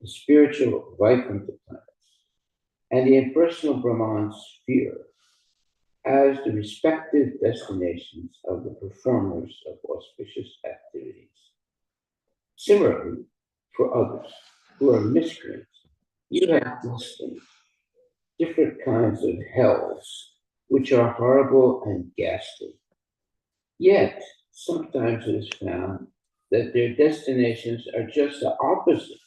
the spiritual Vaikuntha planets, and the impersonal Brahman sphere as the respective destinations of the performers of auspicious activities. Similarly, for others who are miscreants, you have listed different kinds of hells, which are horrible and ghastly. Yet, sometimes it is found that their destinations are just the opposite.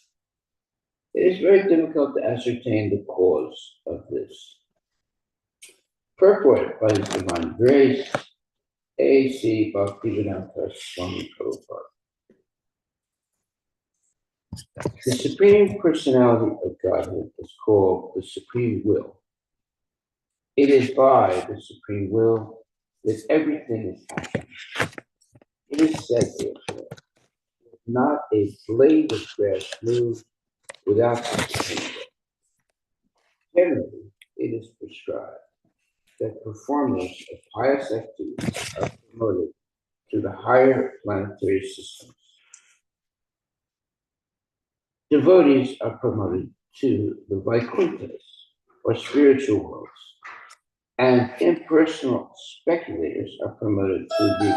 It is very difficult to ascertain the cause of this. Purport by His Divine Grace, A.C. Bhaktivedanta Swami Prabhupada. The Supreme Personality of Godhead is called the Supreme Will. It is by the Supreme Will that everything is happening. It is said, therefore, not a blade of grass moves without the Supreme Will. Generally, it is prescribed that performers of pious activities are promoted to the higher planetary systems. Devotees are promoted to the Vaikunthas, or spiritual worlds, and impersonal speculators are promoted to the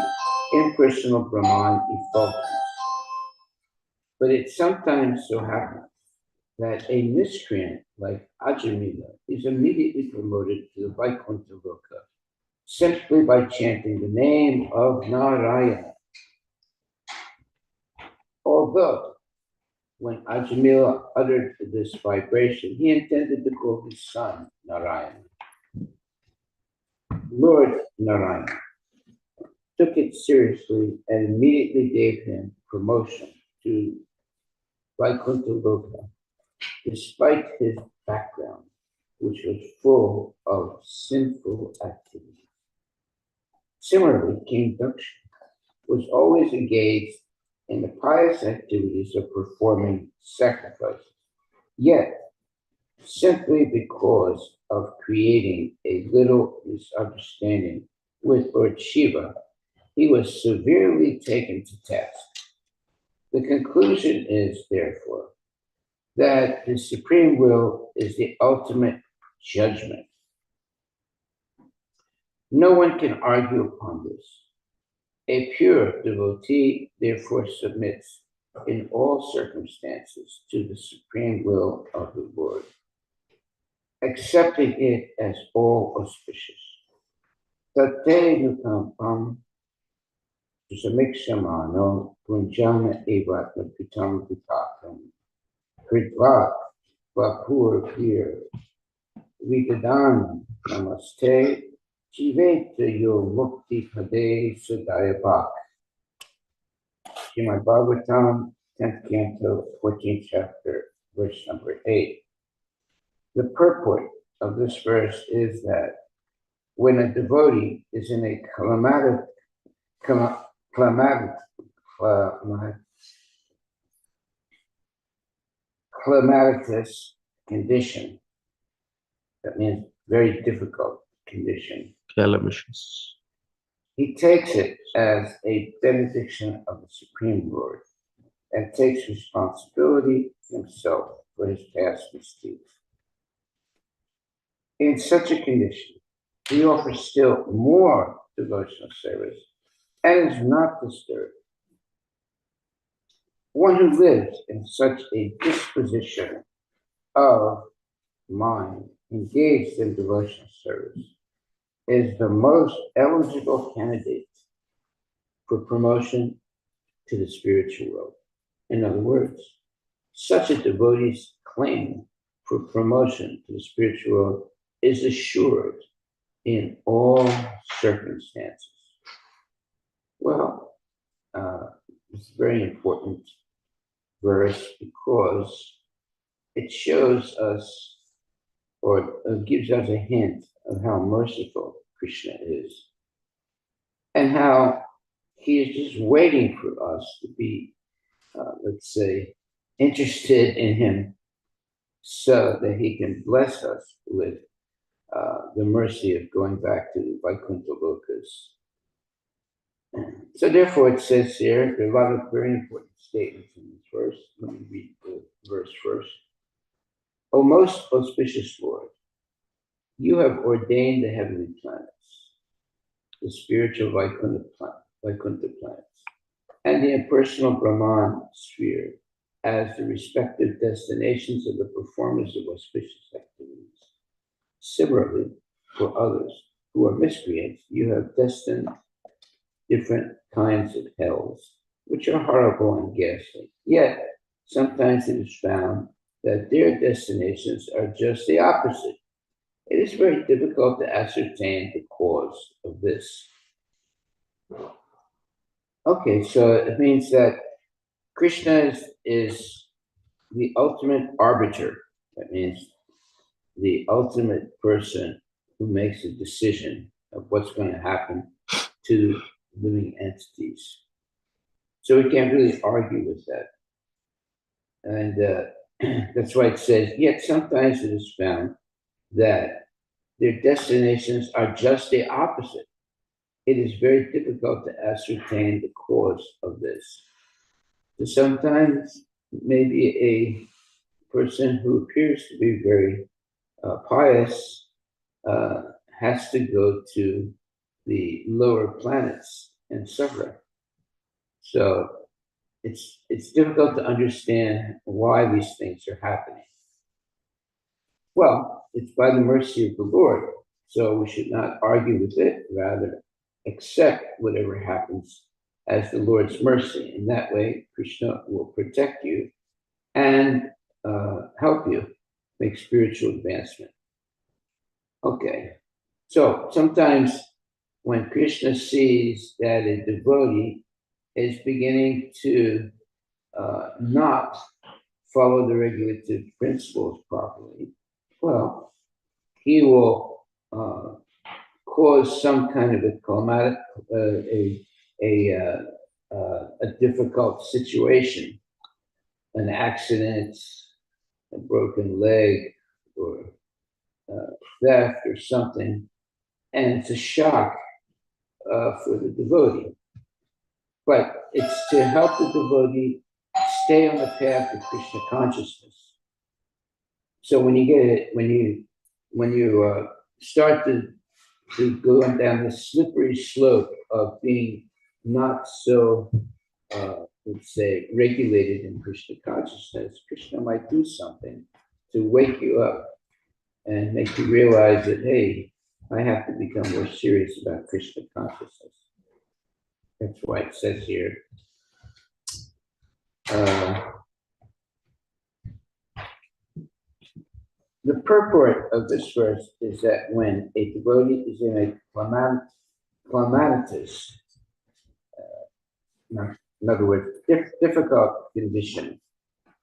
impersonal Brahman effulgence. But it sometimes so happens that a miscreant like Ajamila is immediately promoted to the Vaikuntha Loka simply by chanting the name of Narayana. Although, when Ajamila uttered this vibration, he intended to call his son Narayana. Lord Narayana took it seriously and immediately gave him promotion to Vaikuntha Loka, despite his background, which was full of sinful activities. Similarly, King Daksha was always engaged in the pious activities of performing sacrifices, yet, simply because of creating a little misunderstanding with Lord Shiva, he was severely taken to task. The conclusion is, therefore, that the Supreme Will is the ultimate judgment. No one can argue upon this. A pure devotee, therefore, submits in all circumstances to the Supreme Will of the Lord, accepting it as all auspicious. Tate nukampam samikshamano punjana evatma pitam vitakam kritvat vapur pir vidadan namaste jiveta yo mukti pade sudayabhak. Srimad Bhagavatam, 10th canto, 14th chapter, verse number 8. The purport of this verse is that when a devotee is in a calamitous condition, that means very difficult condition, Calamitous. he takes it as a benediction of the Supreme Lord and takes responsibility himself for his past mistakes. In such a condition, he offers still more devotional service and is not disturbed. One who lives in such a disposition of mind engaged in devotional service is the most eligible candidate for promotion to the spiritual world. In other words, such a devotee's claim for promotion to the spiritual world is assured in all circumstances. Well, it's a very important verse because it shows us or gives us a hint of how merciful Krishna is and how he is just waiting for us to be, let's say, interested in him so that he can bless us with the mercy of going back to the Vaikuntha Lokas. So therefore it says here, there are a lot of very important statements in this verse. Let me read the verse first. O most auspicious Lord, you have ordained the heavenly planets, the spiritual Vaikuntha planets, and the impersonal Brahman sphere as the respective destinations of the performers of auspicious activities. Similarly, for others who are miscreants, you have destined different kinds of hells, which are horrible and ghastly. Yet, sometimes it is found that their destinations are just the opposite. It is very difficult to ascertain the cause of this. Okay, so it means that Krishna is the ultimate arbiter. That means the ultimate person who makes a decision of what's going to happen to living entities. So we can't really argue with that. And that's why it says, yet sometimes it is found that their destinations are just the opposite. It is very difficult to ascertain the cause of this. So sometimes maybe a person who appears to be very pious has to go to the lower planets and suffer. So it's difficult to understand why these things are happening. Well, it's by the mercy of the Lord, so we should not argue with it, rather accept whatever happens as the Lord's mercy. In that way, Krishna will protect you and help you make spiritual advancement. Okay, so sometimes when Krishna sees that a devotee is beginning to not follow the regulative principles properly, well, he will cause some kind of a climatic, a difficult situation, an accident, a broken leg, or theft or something, and it's a shock for the devotee. But it's to help the devotee stay on the path of Krishna consciousness. So when you get it, when you start to go down the slippery slope of being not so, let's say, regulated in Krishna consciousness, Krishna might do something to wake you up and make you realize that, hey, I have to become more serious about Krishna consciousness. That's why it says here, the purport of this verse is that when a devotee is in a calamitous, in other words, difficult condition,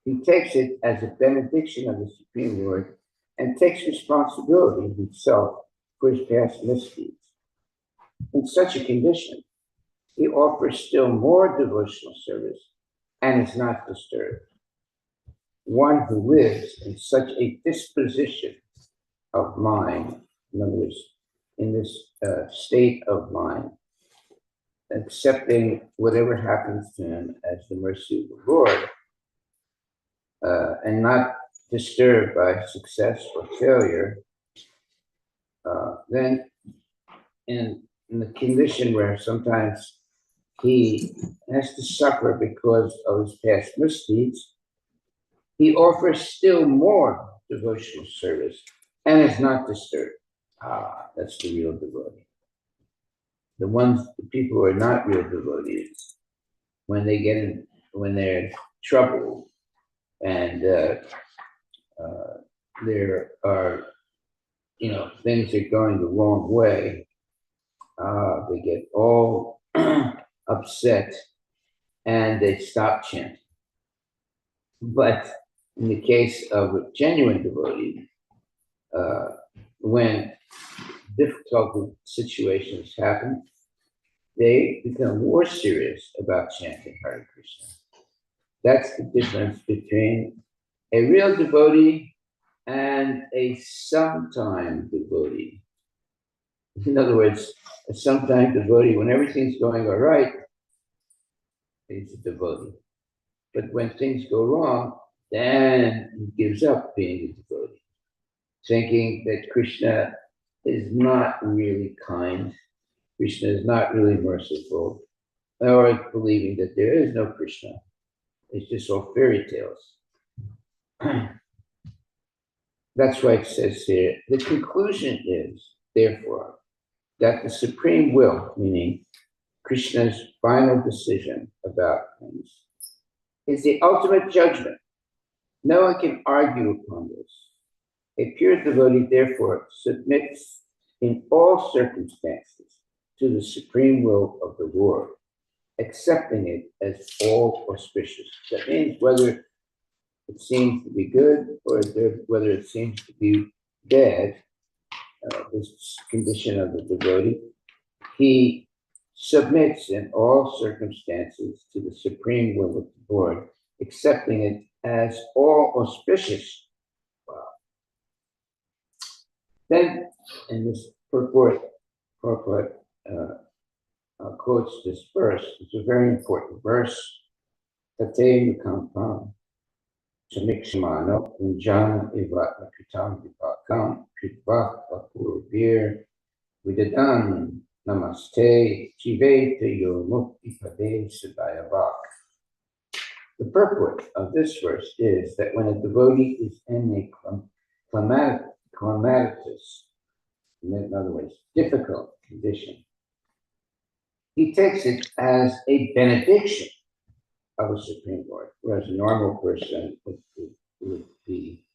he takes it as a benediction of the Supreme Lord and takes responsibility himself for his past misdeeds. In such a condition, he offers still more devotional service and is not disturbed. One who lives in such a disposition of mind, in other words, in this state of mind, accepting whatever happens to him as the mercy of the Lord, and not disturbed by success or failure, then in the condition where sometimes he has to suffer because of his past misdeeds, he offers still more devotional service and is not disturbed. That's the real devotee. The people who are not real devotees, when they're troubled and there are, things are going the wrong way, they get all upset and they stop chanting. But in the case of a genuine devotee, when difficult situations happen, they become more serious about chanting Hare Krishna. That's the difference between a real devotee and a sometime devotee. In other words, a sometime devotee, when everything's going all right, he's a devotee. But when things go wrong, then he gives up being a devotee, thinking that Krishna is not really kind, Krishna is not really merciful, or believing that there is no Krishna. It's just all fairy tales. That's why it says here, the conclusion is, therefore, that the supreme will, meaning Krishna's final decision about things, is the ultimate judgment. No one can argue upon this. A pure devotee, therefore, submits in all circumstances to the supreme will of the Lord, accepting it as all auspicious. That means whether it seems to be good or whether it seems to be bad, this condition of the devotee, he submits in all circumstances to the supreme will of the Lord, accepting it as all auspicious. Wow. Then, in this purport quotes this verse. It's a very important verse. Tate Mukampam, Chamikshmano, Unjan Ivat Nakitam Vipakam, Pitvat Apurvir, Vidadan Namaste, Chivete Yomukti Pade Sadayavak. The purport of this verse is that when a devotee is in a calamitous, in other words, difficult condition, he takes it as a benediction of the Supreme Lord, whereas a normal person would be,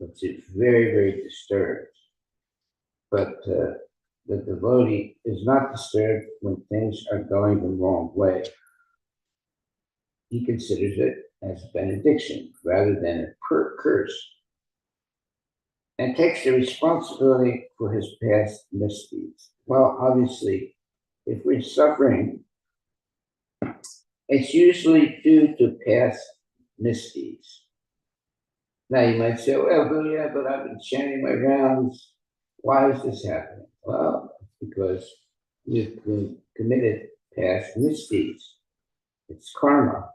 let's say, very, very disturbed. But the devotee is not disturbed when things are going the wrong way. He considers it as a benediction rather than a curse, and takes the responsibility for his past misdeeds. Well, obviously, if we're suffering, it's usually due to past misdeeds. Now you might say, well, yeah, but I've been chanting my rounds. Why is this happening? Well, because you've committed past misdeeds. It's karma.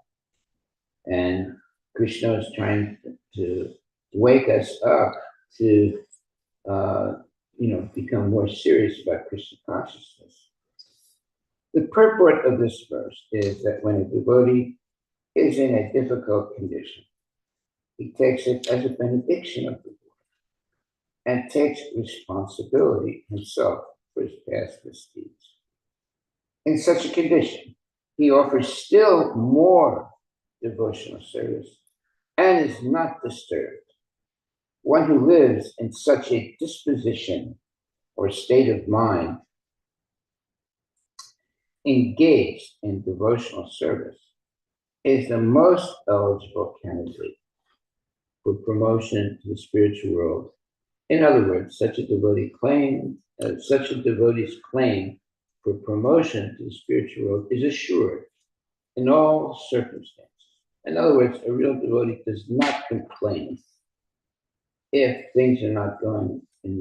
And Krishna is trying to wake us up to, become more serious about Krishna consciousness. The purport of this verse is that when a devotee is in a difficult condition, he takes it as a benediction of the Lord and takes responsibility himself for his past misdeeds. In such a condition, he offers still more devotional service and is not disturbed. One who lives in such a disposition or state of mind, engaged in devotional service, is the most eligible candidate for promotion to the spiritual world. In other words, such a devotee's claim for promotion to the spiritual world is assured in all circumstances. In other words, a real devotee does not complain if things are not going in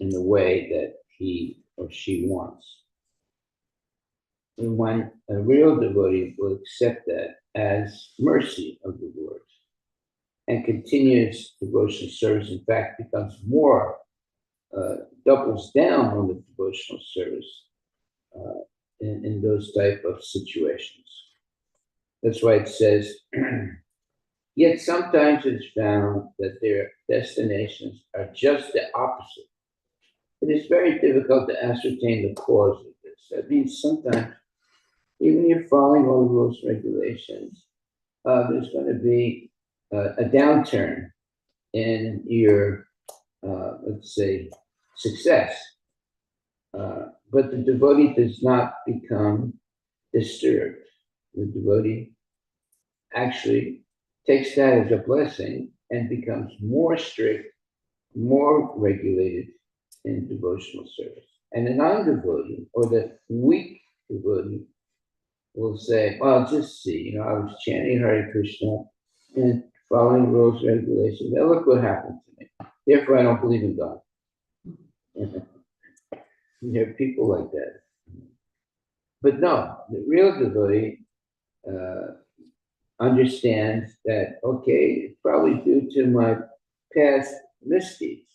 the way that he or she wants. And when a real devotee will accept that as mercy of the Lord and continues devotional service, in fact, becomes more, doubles down on the devotional service in those type of situations. That's why it says, yet sometimes it's found that their destinations are just the opposite. It is very difficult to ascertain the cause of this. That means sometimes, even you're following all the rules and regulations, there's going to be a downturn in your, let's say, success. But the devotee does not become disturbed. The devotee actually takes that as a blessing and becomes more strict, more regulated in devotional service. And the non-devotee or the weak devotee will say, well, just see, I was chanting Hare Krishna and following rules and regulations. Now look what happened to me. Therefore, I don't believe in God. There are people like that. But no, the real devotee understands that, okay, it's probably due to my past misdeeds,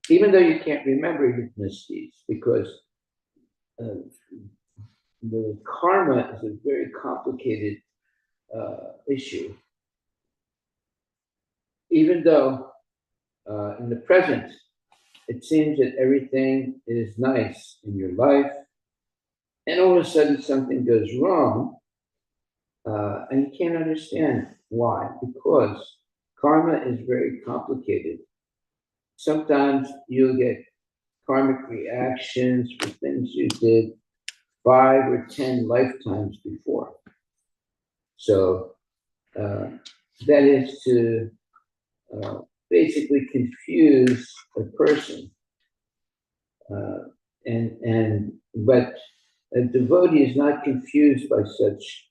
even though you can't remember your misdeeds, because uh, the karma is a very complicated issue. Even though in the present, it seems that everything is nice in your life, and all of a sudden something goes wrong, and you can't understand why, because karma is very complicated. Sometimes you'll get karmic reactions for things you did 5 or 10 lifetimes before. So that is to basically confuse a person. But a devotee is not confused by such,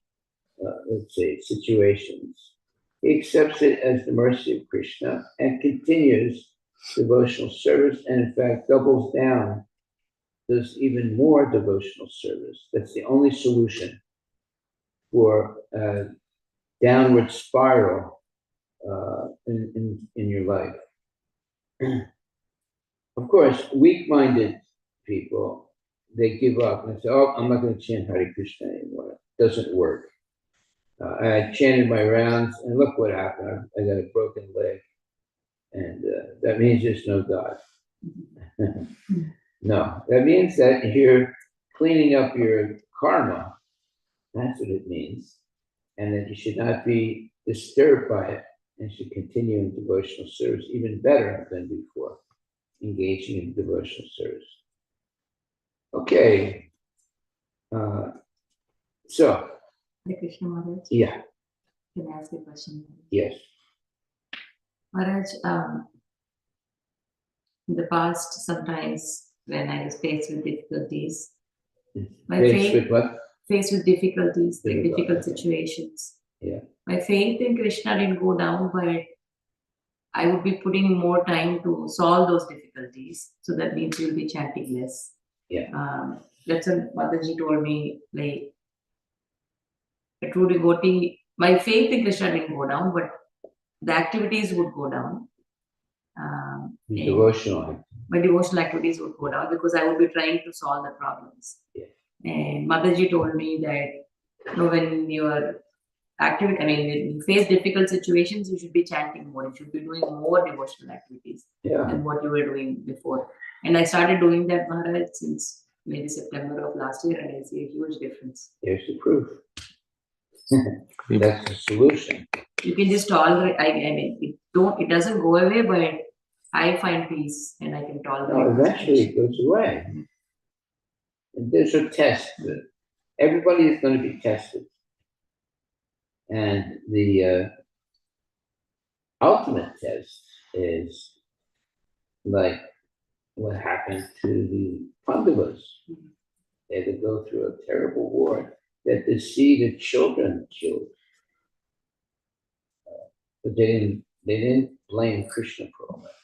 let's say, situations. He accepts it as the mercy of Krishna and continues devotional service, and in fact doubles down, does even more devotional service. That's the only solution for a downward spiral in your life. Of course, weak-minded people, they give up and say, "Oh, I'm not going to chant Hare Krishna anymore. It doesn't work. I chanted my rounds, and look what happened. I got a broken leg, and that means there's no God." No, that means that you're cleaning up your karma. That's what it means, and that you should not be disturbed by it, and should continue in devotional service even better than before, engaging in devotional service. Okay, so. Hare Krishna, Maharaj. Yeah. Can I ask a question? Yes. Maharaj, in the past, sometimes when I was faced with difficulties, faced with difficulties, like difficult situations. Yeah. My faith in Krishna didn't go down, but I would be putting more time to solve those difficulties. So that means you'll be chanting less. Yeah. That's what Mataji told me, like, a true devotee, my faith in Krishna didn't go down, but the activities would go down. My devotional activities would go down because I would be trying to solve the problems. Yeah. And Mataji told me that, when you are when you face difficult situations, you should be chanting more. You should be doing more devotional activities than what you were doing before. And I started doing that, Maharaj, since maybe September of last year, and I see a huge difference. There's the proof. That's the solution. You can just tolerate. It doesn't go away, but I find peace and I can tolerate. No, eventually it goes away. And there's a test. Everybody is going to be tested. And the ultimate test is like what happened to the Pandavas. They had to go through a terrible war that to see the children killed. But they didn't blame Krishna for all that.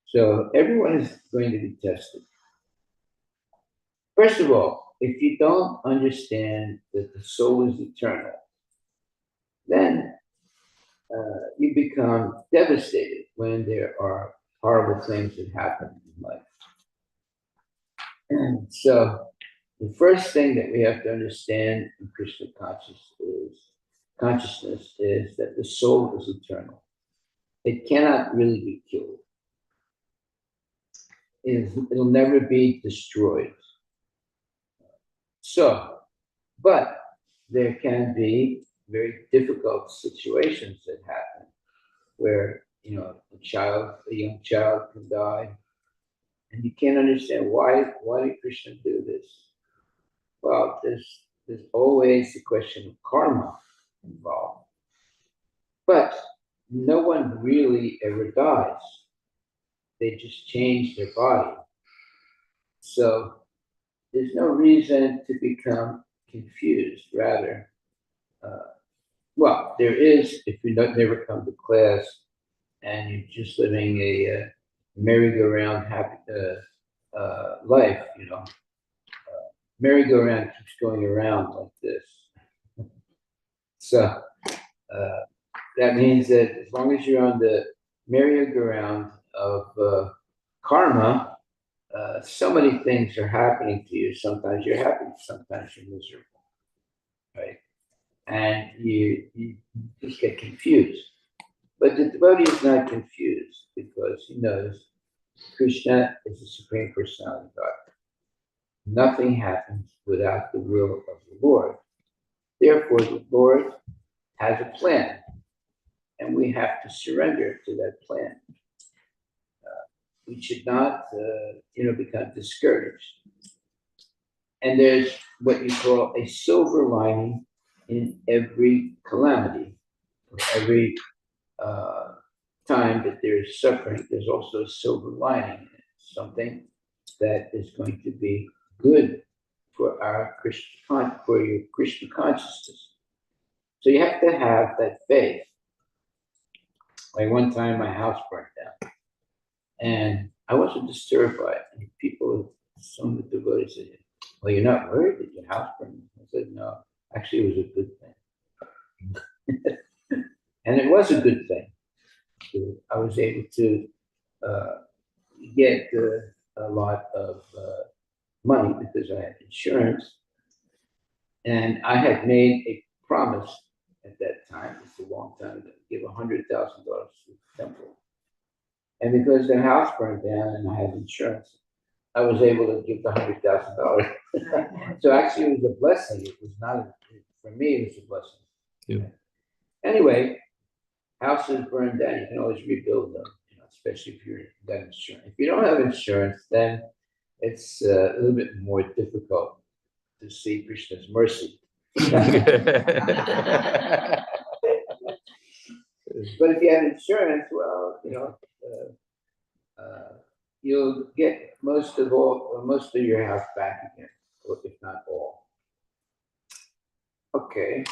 So everyone is going to be tested. First of all, if you don't understand that the soul is eternal, then you become devastated when there are horrible things that happen in life. And so the first thing that we have to understand in Krishna consciousness is that the soul is eternal. It cannot really be killed. It'll never be destroyed. So, but there can be very difficult situations that happen where, a young child can die, and you can't understand why did Krishna do this? Well, there's always the question of karma involved. But no one really ever dies. They just change their body. So there's no reason to become confused. Rather, there is if you never come to class and you're just living a merry-go-round happy life. Merry-go-round keeps going around like this. So that means that as long as you're on the merry-go-round of karma, so many things are happening to you. Sometimes you're happy, sometimes you're miserable, right? And you just get confused. But the devotee is not confused because he knows Krishna is the Supreme Personality of God. Nothing happens without the will of the Lord. Therefore, the Lord has a plan, and we have to surrender to that plan. We should not, become discouraged. And there's what you call a silver lining in every calamity, every time that there's suffering. There's also a silver lining in it, something that is going to be good for our for your Krishna consciousness. So you have to have that faith. Like one time, my house burned down, and I wasn't disturbed by it. And people, some of the devotees said, "Well, you're not worried that your house burned?" I said, "No, actually, it was a good thing." And it was a good thing. I was able to get a lot of money because I had insurance. And I had made a promise at that time, it's a long time ago, to give $100,000 to the temple. And because the house burned down and I had insurance, I was able to give the $100,000. So actually, it was a blessing. It was not, for me, it was a blessing. Yeah. Anyway, houses burned down, you can always rebuild them, especially if you've got insurance. If you don't have insurance, then it's a little bit more difficult to see Krishna's mercy. But if you have insurance, well, you'll get most of your house back again, or if not all. Okay.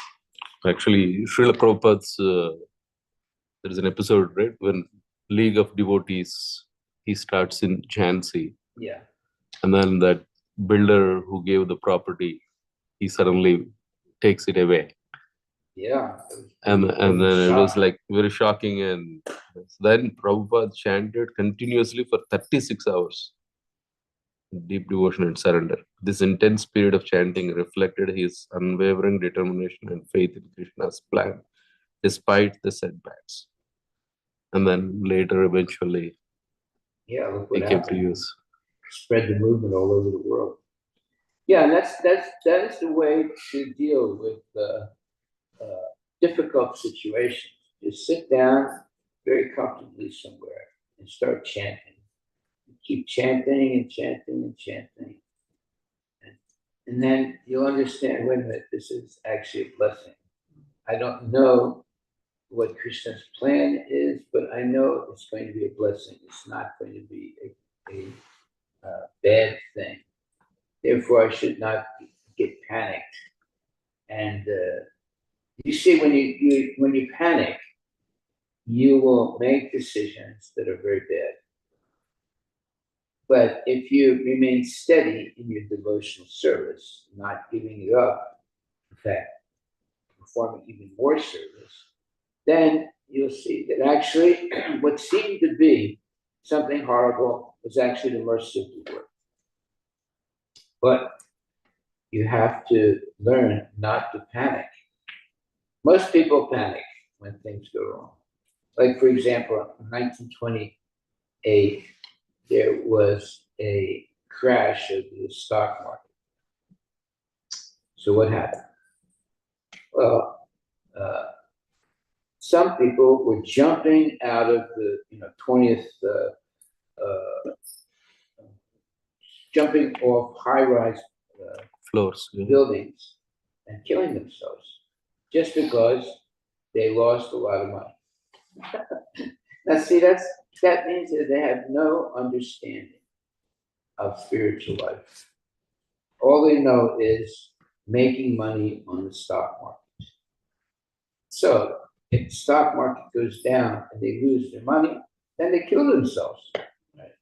Actually, Srila Prabhupada's, there is an episode, right, when League of Devotees, he starts in Jhansi. Yeah. And then that builder who gave the property, he suddenly takes it away. Yeah. And then it was like very shocking. And then Prabhupada chanted continuously for 36 hours. Deep devotion and surrender. This intense period of chanting reflected his unwavering determination and faith in Krishna's plan, despite the setbacks. And then later, eventually, look he what came happened. to use. Spread the movement all over the world. Yeah, and that is the way to deal with difficult situations. Just sit down very comfortably somewhere and start chanting. Keep chanting and chanting and chanting. And then you'll understand, wait a minute, this is actually a blessing. I don't know what Krishna's plan is, but I know it's going to be a blessing. It's not going to be a bad thing. Therefore, I should not get panicked. And you see, when you panic, you will make decisions that are very bad. But if you remain steady in your devotional service, not giving it up, in fact, performing even more service, then you'll see that actually what seemed to be something horrible was actually the mercy of the Lord. But you have to learn not to panic. Most people panic when things go wrong. Like, for example, in 1928, there was a crash of the stock market. So what happened? Well, some people were jumping out of the 20th, jumping off high-rise Floors. buildings and killing themselves just because they lost a lot of money. Now, see, that means that they have no understanding of spiritual life. All they know is making money on the stock market. So if the stock market goes down and they lose their money, then they kill themselves, right?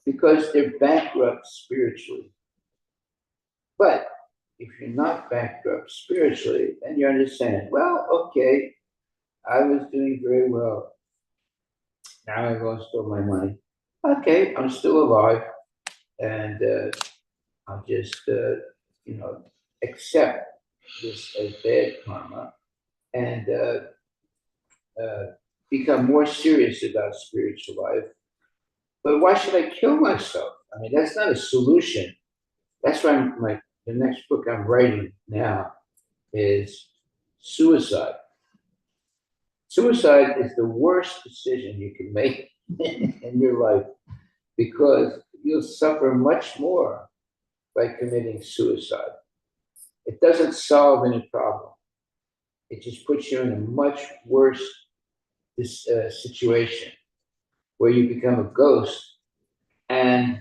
Because they're bankrupt spiritually. But if you're not bankrupt spiritually, then you understand, well, okay, I was doing very well. Now I lost all my money. Okay, I'm still alive, and I'll just, accept this as bad karma and become more serious about spiritual life. But why should I kill myself? I mean, that's not a solution. That's why the next book I'm writing now is suicide. Suicide is the worst decision you can make in your life because you'll suffer much more by committing suicide. It doesn't solve any problem. It just puts you in a much worse situation where you become a ghost and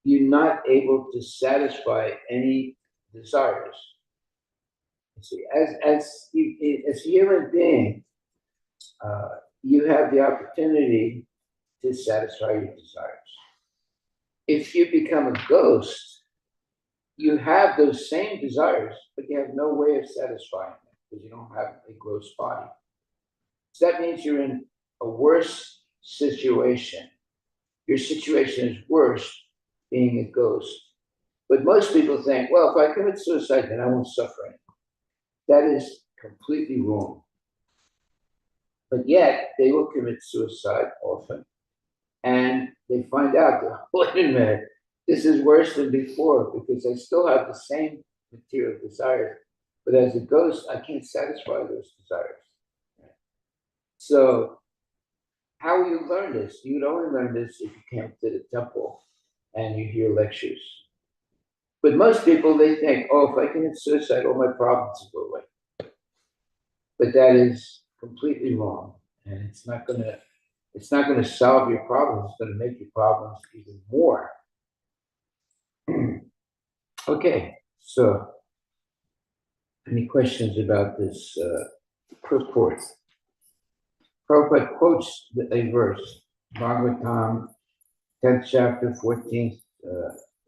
you're not able to satisfy any desires. You see, as a human being, you have the opportunity to satisfy your desires. If you become a ghost, you have those same desires, but you have no way of satisfying them because you don't have a gross body. So that means you're in a worse situation. Your situation is worse being a ghost. But most people think, well, if I commit suicide, then I won't suffer anymore. That is completely wrong. But yet, they will commit suicide often. And they find out, wait a minute, this is worse than before because I still have the same material desires. But as a ghost, I can't satisfy those desires. So, how will you learn this? You'd only learn this if you came to the temple and you hear lectures. But most people, they think, oh, if I commit suicide, all my problems will go away. But that is completely wrong. And it's not gonna solve your problems, it's gonna make your problems even more. Okay, so any questions about this purport? Prabhupada quotes a verse, Bhagavatam, 10th chapter, 14th,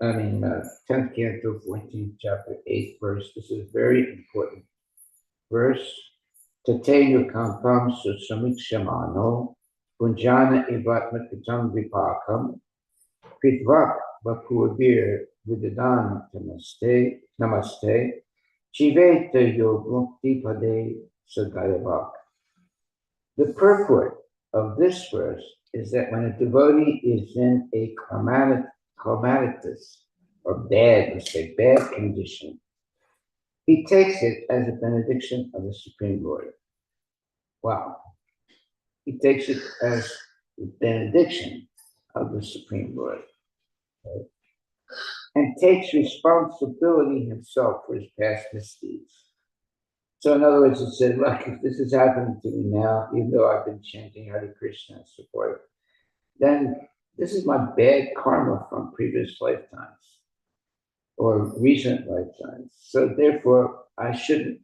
10th canto, 14th chapter, 8th verse. This is very important verse. Tate yukampam susamikshamano, punjana ivatmakatam vipakam, kritvak bapurvir vidadan namaste, chiveta yog mukti pade sadayavak. The purport of this verse is that when a devotee is in a clematis, or bad condition, he takes it as a benediction of the Supreme Lord. Wow. He takes it as the benediction of the Supreme Lord. Right? And takes responsibility himself for his past misdeeds. So in other words, it said, look, if this is happening to me now, even though I've been chanting Hare Krishna and so forth, then this is my bad karma from previous lifetimes or recent lifetimes. So therefore, I shouldn't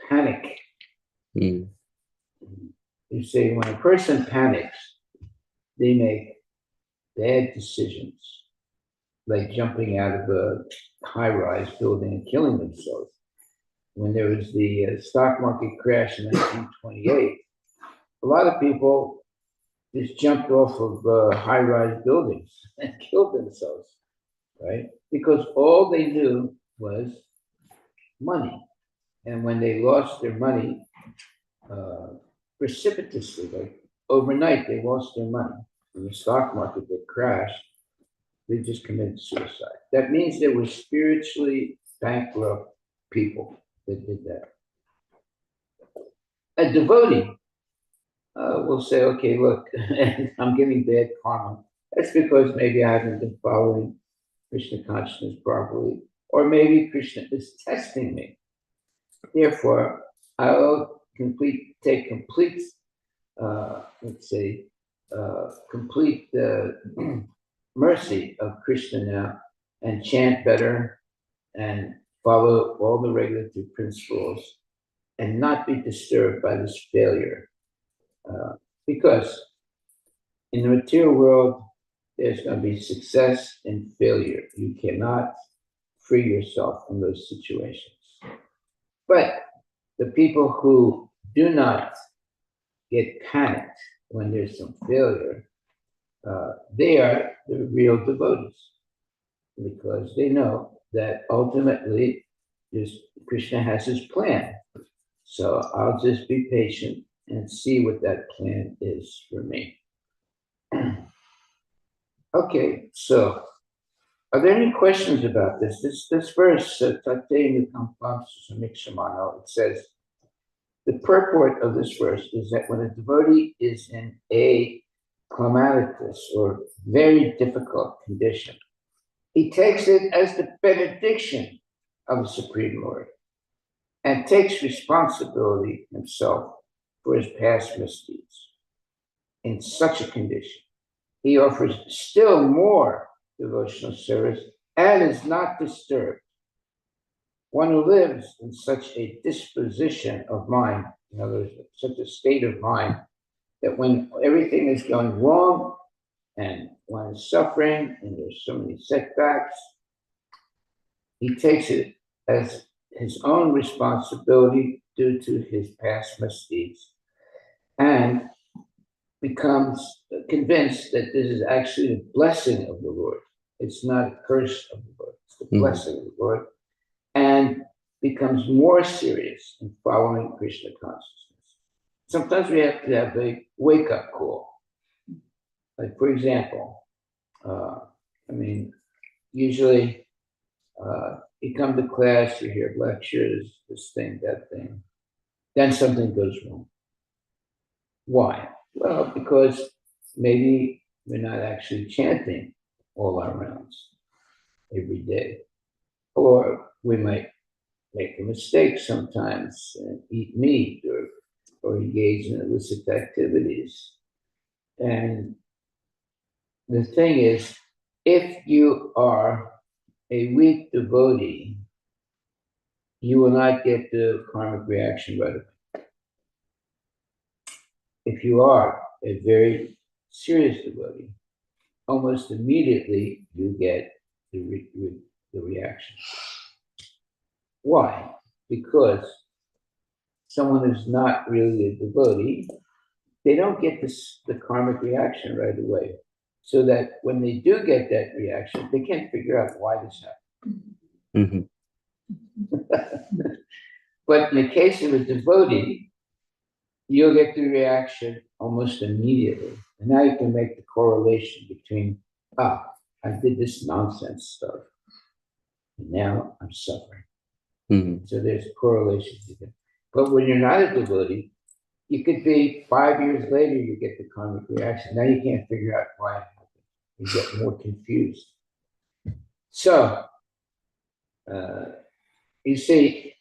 panic. You see, when a person panics, they make bad decisions, like jumping out of a high-rise building and killing themselves. When there was the stock market crash in 1928, a lot of people just jumped off of high-rise buildings and killed themselves, right? Because all they knew was money. And when they lost their money precipitously, like overnight, they lost their money. In the stock market that crashed, they just committed suicide. That means there were spiritually bankrupt people that did that. A devotee will say, okay, look, I'm giving bad karma. That's because maybe I haven't been following Krishna consciousness properly, or maybe Krishna is testing me. Therefore, I'll take complete, complete mercy of Krishna now and chant better and follow all the regulative principles and not be disturbed by this failure. Because in the material world, there's going to be success and failure. You cannot free yourself from those situations. But the people who do not get panicked when there's some failure, they are the real devotees, because they know that ultimately Krishna has his plan. So I'll just be patient and see what that plan is for me. Okay, so are there any questions about this? This verse, it says, the purport of this verse is that when a devotee is in a calamitous or very difficult condition, he takes it as the benediction of the Supreme Lord and takes responsibility himself for his past misdeeds. In such a condition, he offers still more devotional service and is not disturbed. One who lives in such a disposition of mind, in other words, such a state of mind, that when everything is going wrong and one is suffering and there's so many setbacks, he takes it as his own responsibility due to his past misdeeds and becomes convinced that this is actually the blessing of the Lord. It's not a curse of the Lord, it's the blessing of the Lord, and becomes more serious in following Krishna consciousness. Sometimes we have to have a wake-up call. Like, for example, usually you come to class, you hear lectures, this thing, that thing, then something goes wrong. Why? Well, because maybe we're not actually chanting all our rounds every day. Or we might make a mistake sometimes and eat meat or engage in illicit activities. And the thing is, if you are a weak devotee, you will not get the karmic reaction right away. If you are a very serious devotee, almost immediately you get the reaction. Why? Because someone who's not really a devotee, they don't get the karmic reaction right away. So that when they do get that reaction, they can't figure out why this happened. But in the case of a devotee, you'll get the reaction almost immediately. And now you can make the correlation between, I did this nonsense stuff, and now I'm suffering. So there's correlations. But when you're not a devotee, you could be 5 years later, you get the karmic reaction. Now you can't figure out why it happened. You get more confused. So, you see,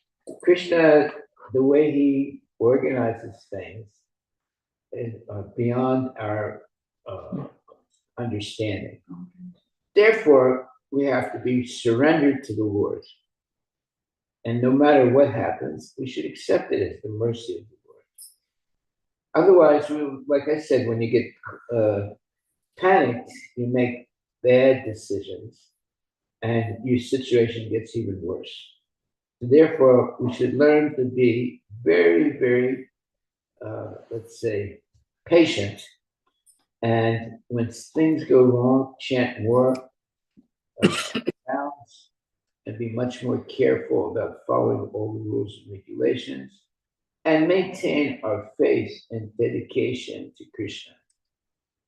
Krishna, the way he organizes things is beyond our understanding. Therefore, we have to be surrendered to the Lord. And no matter what happens, we should accept it as the mercy of the Lord. Otherwise, like I said, when you get panicked, you make bad decisions and your situation gets even worse. Therefore, we should learn to be very, very, let's say, patient. And when things go wrong, chant more sounds and be much more careful about following all the rules and regulations and maintain our faith and dedication to Krishna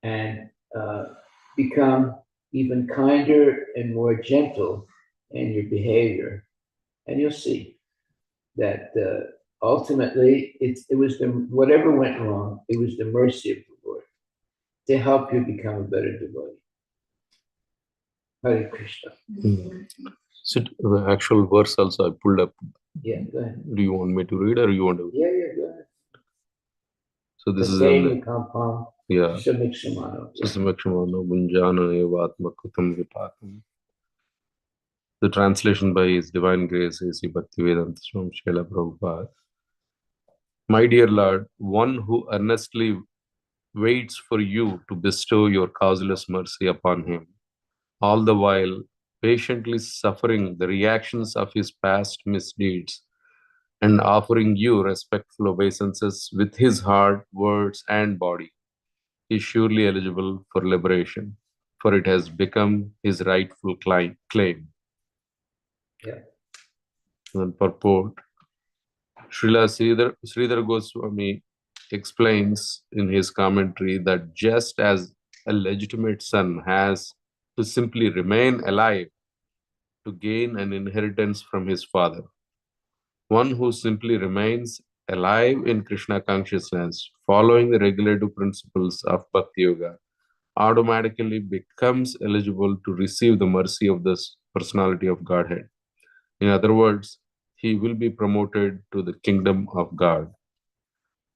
and become even kinder and more gentle in your behavior. And you'll see that ultimately it was whatever went wrong, it was the mercy of the Lord to help you become a better devotee. Hare Krishna. So the actual verse also I pulled up. Yeah, go ahead. Do you want me to read or you want to? Yeah, go ahead. So this is in the, yeah. The translation by His Divine Grace is Bhaktivedanta Swami Srila Prabhupada. My dear Lord, one who earnestly waits for you to bestow your causeless mercy upon him, all the while patiently suffering the reactions of his past misdeeds and offering you respectful obeisances with his heart, words, and body, is surely eligible for liberation, for it has become his rightful claim. Yeah. And purport, Srila Sridhar Goswami explains in his commentary that just as a legitimate son has to simply remain alive to gain an inheritance from his father, one who simply remains alive in Krishna consciousness, following the regulative principles of Bhakti Yoga, automatically becomes eligible to receive the mercy of this personality of Godhead. In other words, he will be promoted to the kingdom of God.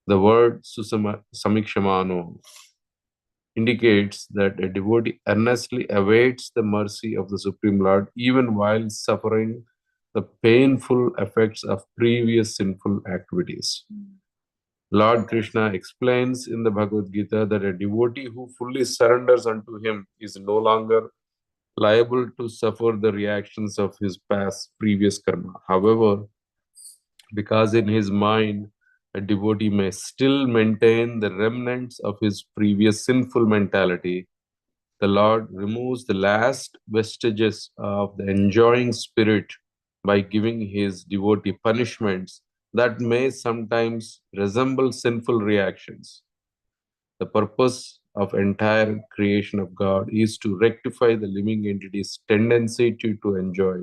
The word samikshamano indicates that a devotee earnestly awaits the mercy of the Supreme Lord even while suffering the painful effects of previous sinful activities. Lord Krishna explains in the Bhagavad Gita that a devotee who fully surrenders unto him is no longer liable to suffer the reactions of his past previous karma. However, because in his mind a devotee may still maintain the remnants of his previous sinful mentality, the Lord removes the last vestiges of the enjoying spirit by giving his devotee punishments that may sometimes resemble sinful reactions. The purpose of entire creation of God is to rectify the living entity's tendency to enjoy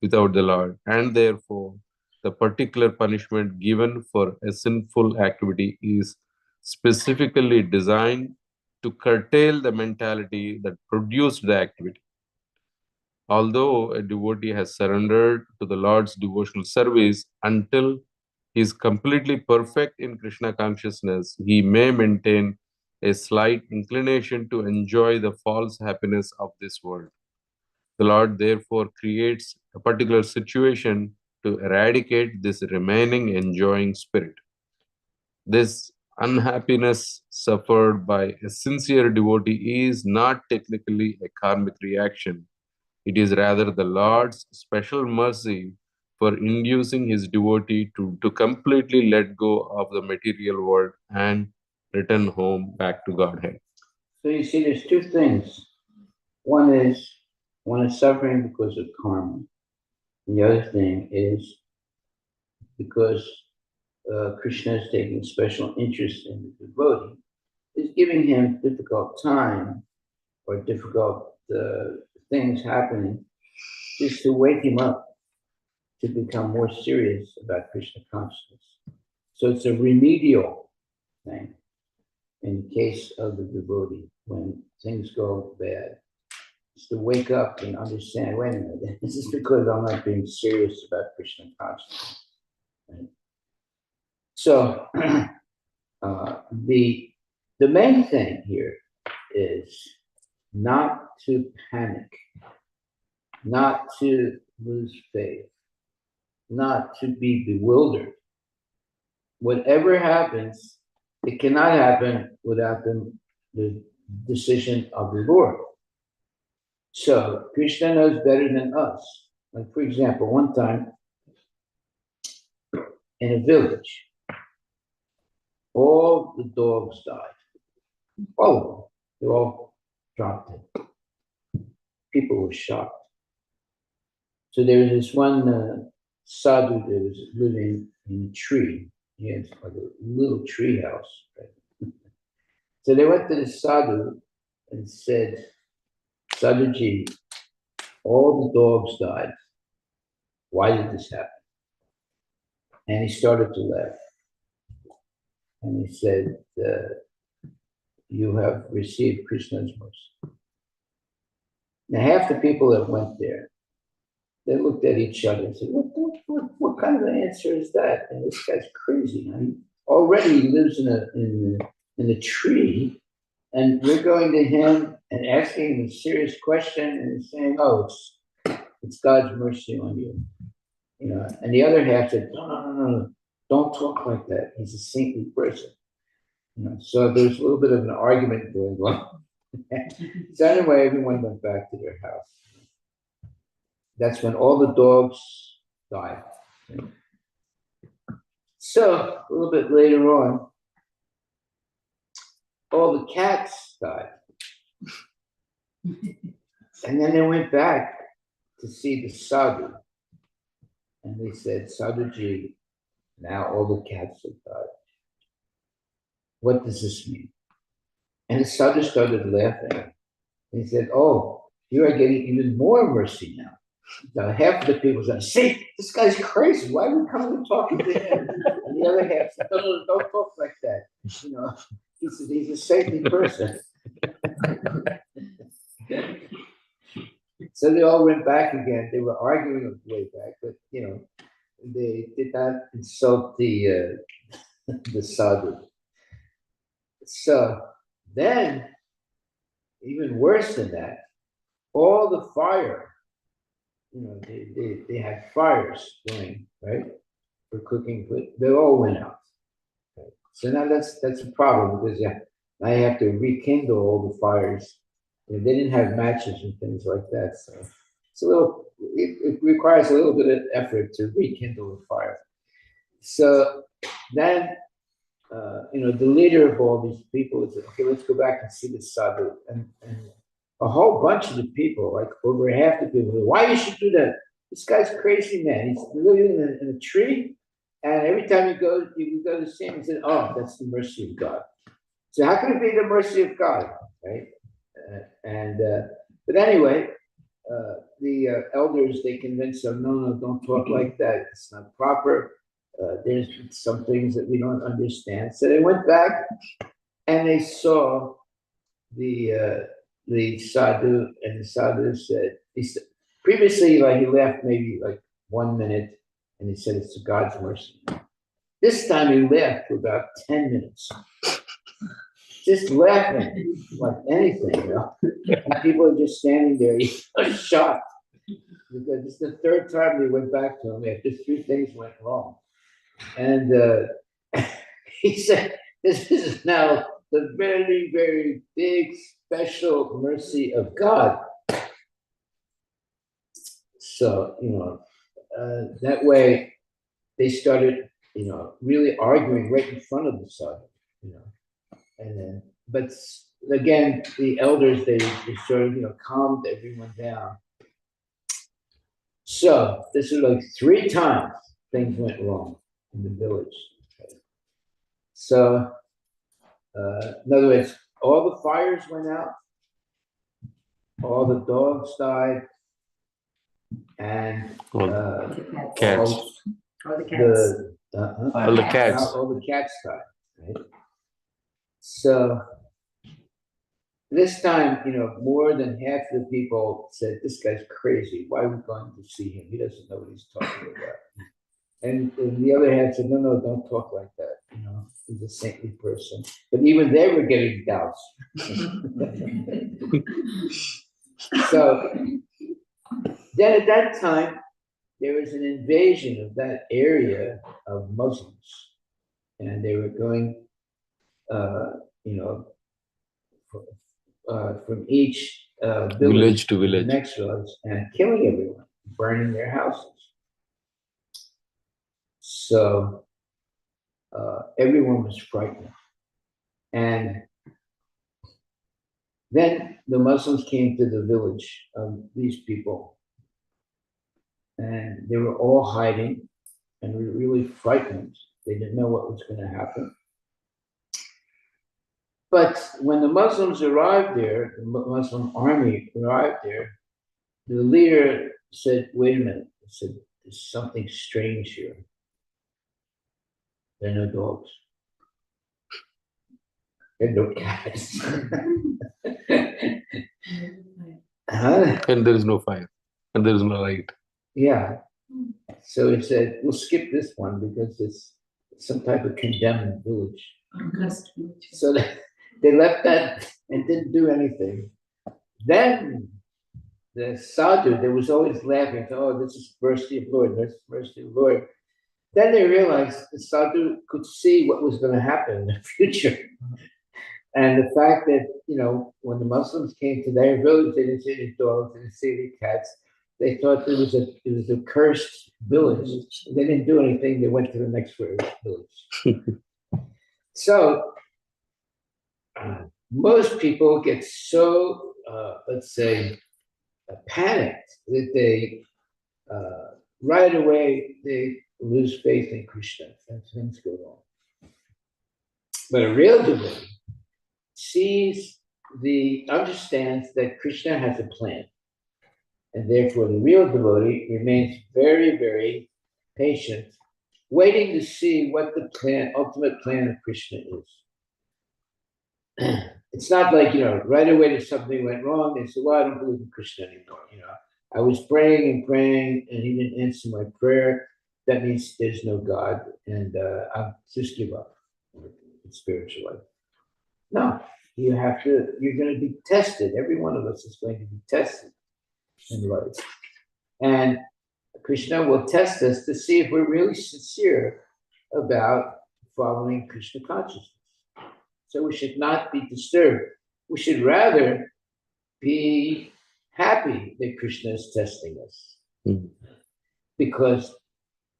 without the Lord, and therefore the particular punishment given for a sinful activity is specifically designed to curtail the mentality that produced the activity. Although a devotee has surrendered to the Lord's devotional service until he is completely perfect in Krishna consciousness, he may maintain a slight inclination to enjoy the false happiness of this world. The Lord therefore creates a particular situation to eradicate this remaining enjoying spirit. This unhappiness suffered by a sincere devotee is not technically a karmic reaction. It is rather the Lord's special mercy for inducing his devotee to completely let go of the material world and return home back to Godhead. So you see, there's two things. One is suffering because of karma. And the other thing is because Krishna is taking special interest in the devotee, is giving him difficult time or difficult things happening, is to wake him up to become more serious about Krishna consciousness. So it's a remedial thing in the case of the devotee when things go bad. It's to wake up and understand, wait a minute, this is because I'm not being serious about Krishna consciousness. Right? So the main thing here is not to panic, not to lose faith, not to be bewildered. Whatever happens, it cannot happen without the decision of the Lord. So Krishna knows better than us. Like, for example, one time in a village, all the dogs died. All of them. They all dropped dead. People were shocked. So there was this one sadhu that was living in a tree. He had like a little tree house. Right? So they went to the sadhu and said, Sadhuji, all the dogs died. Why did this happen? And he started to laugh. And he said, you have received Krishna's mercy. Now, half the people that went there, they looked at each other and said, what kind of an answer is that? And this guy's crazy. I mean, already he lives in a tree, and we're going to him and asking him a serious question, and he's saying, oh, it's God's mercy on you. You know, and the other half said, no, don't talk like that. He's a saintly person. You know, so there's a little bit of an argument going on. So anyway, everyone went back to their house. that's when all the dogs died. So a little bit later on, all the cats died. And then they went back to see the sadhu. And they said, Sadhuji, now all the cats have died. What does this mean? And the sadhu started laughing. He said, oh, you are getting even more mercy now. Now, half of the people said, see, this guy's crazy. Why are we coming and talking to him? And the other half said, no, don't talk like that. You know, he said, he's a saintly person. So they all went back again. They were arguing on the way back, but, you know, they did not insult the sadhu. So then, even worse than that, all the fire, you know, they had fires going, right, for cooking, but they all went out. Okay. So now that's a problem because now you have to rekindle all the fires. You know, they didn't have matches and things like that, so it's a little. It requires a little bit of effort to rekindle the fire. So then, you know, the leader of all these people said, okay, let's go back and see the sadhu. And a whole bunch of the people, like over half the people, said, why you should do that? This guy's crazy, man. He's living in a tree. And every time you go to see him, he said, oh, that's the mercy of God. So how can it be the mercy of God, right? But anyway, the elders, they convinced them, no, don't talk like that. It's not proper. There's some things that we don't understand. So they went back and they saw the sadhu, and the sadhu said, previously, like he left maybe like 1 minute, and he said it's to God's mercy. This time he left for about 10 minutes. Just laughing like anything, you know. And people are just standing there, shocked. Because it's the third time they went back to him after 3 things went wrong. And he said, this is now the very, very big, special mercy of God. So, you know, that way they started, you know, really arguing right in front of the sadhu, you know. And then, but again, the elders, they sort of, you know, calmed everyone down. So this is like 3 times things went wrong in the village. Okay. So, in other words, all the fires went out, all the dogs died, and cats. All the cats. All the cats. All the cats died. Right? So this time, you know, more than half the people said, this guy's crazy. Why are we going to see him? He doesn't know what he's talking about. And the other half said, no, don't talk like that. You know, he's a saintly person. But even they were getting doubts. So then at that time, there was an invasion of that area of Muslims. And they were going, you know, from each village to village, next village, and killing everyone, burning their houses. So everyone was frightened. And then the Muslims came to the village of these people, and they were all hiding and were really frightened. They didn't know what was going to happen. But when the Muslims arrived there, the Muslim army arrived there, the leader said, wait a minute. He said, there's something strange here. There are no dogs. There are no cats. And there is no fire. And there is no light. Yeah. So he said, we'll skip this one because it's some type of condemned village. So they left that and didn't do anything. Then the sadhu, there was always laughing, oh, this is mercy of Lord, this is mercy of Lord. Then they realized the sadhu could see what was going to happen in the future. And the fact that, you know, when the Muslims came to their village, they didn't see any dogs, they didn't see any cats. They thought it was a cursed village. They didn't do anything. They went to the next village. So most people get so, let's say, panicked that they right away they lose faith in Krishna and things go wrong. But a real devotee understands that Krishna has a plan. And therefore, the real devotee remains very, very patient, waiting to see what the ultimate plan of Krishna is. It's not like, right away that something went wrong, they say, well, I don't believe in Krishna anymore. I was praying and praying, and he didn't answer my prayer. That means there's no God, and I'll just give up in spiritual life. No, you're going to be tested. Every one of us is going to be tested in life. And Krishna will test us to see if we're really sincere about following Krishna consciousness. So we should not be disturbed. We should rather be happy that Krishna is testing us. Mm-hmm. Because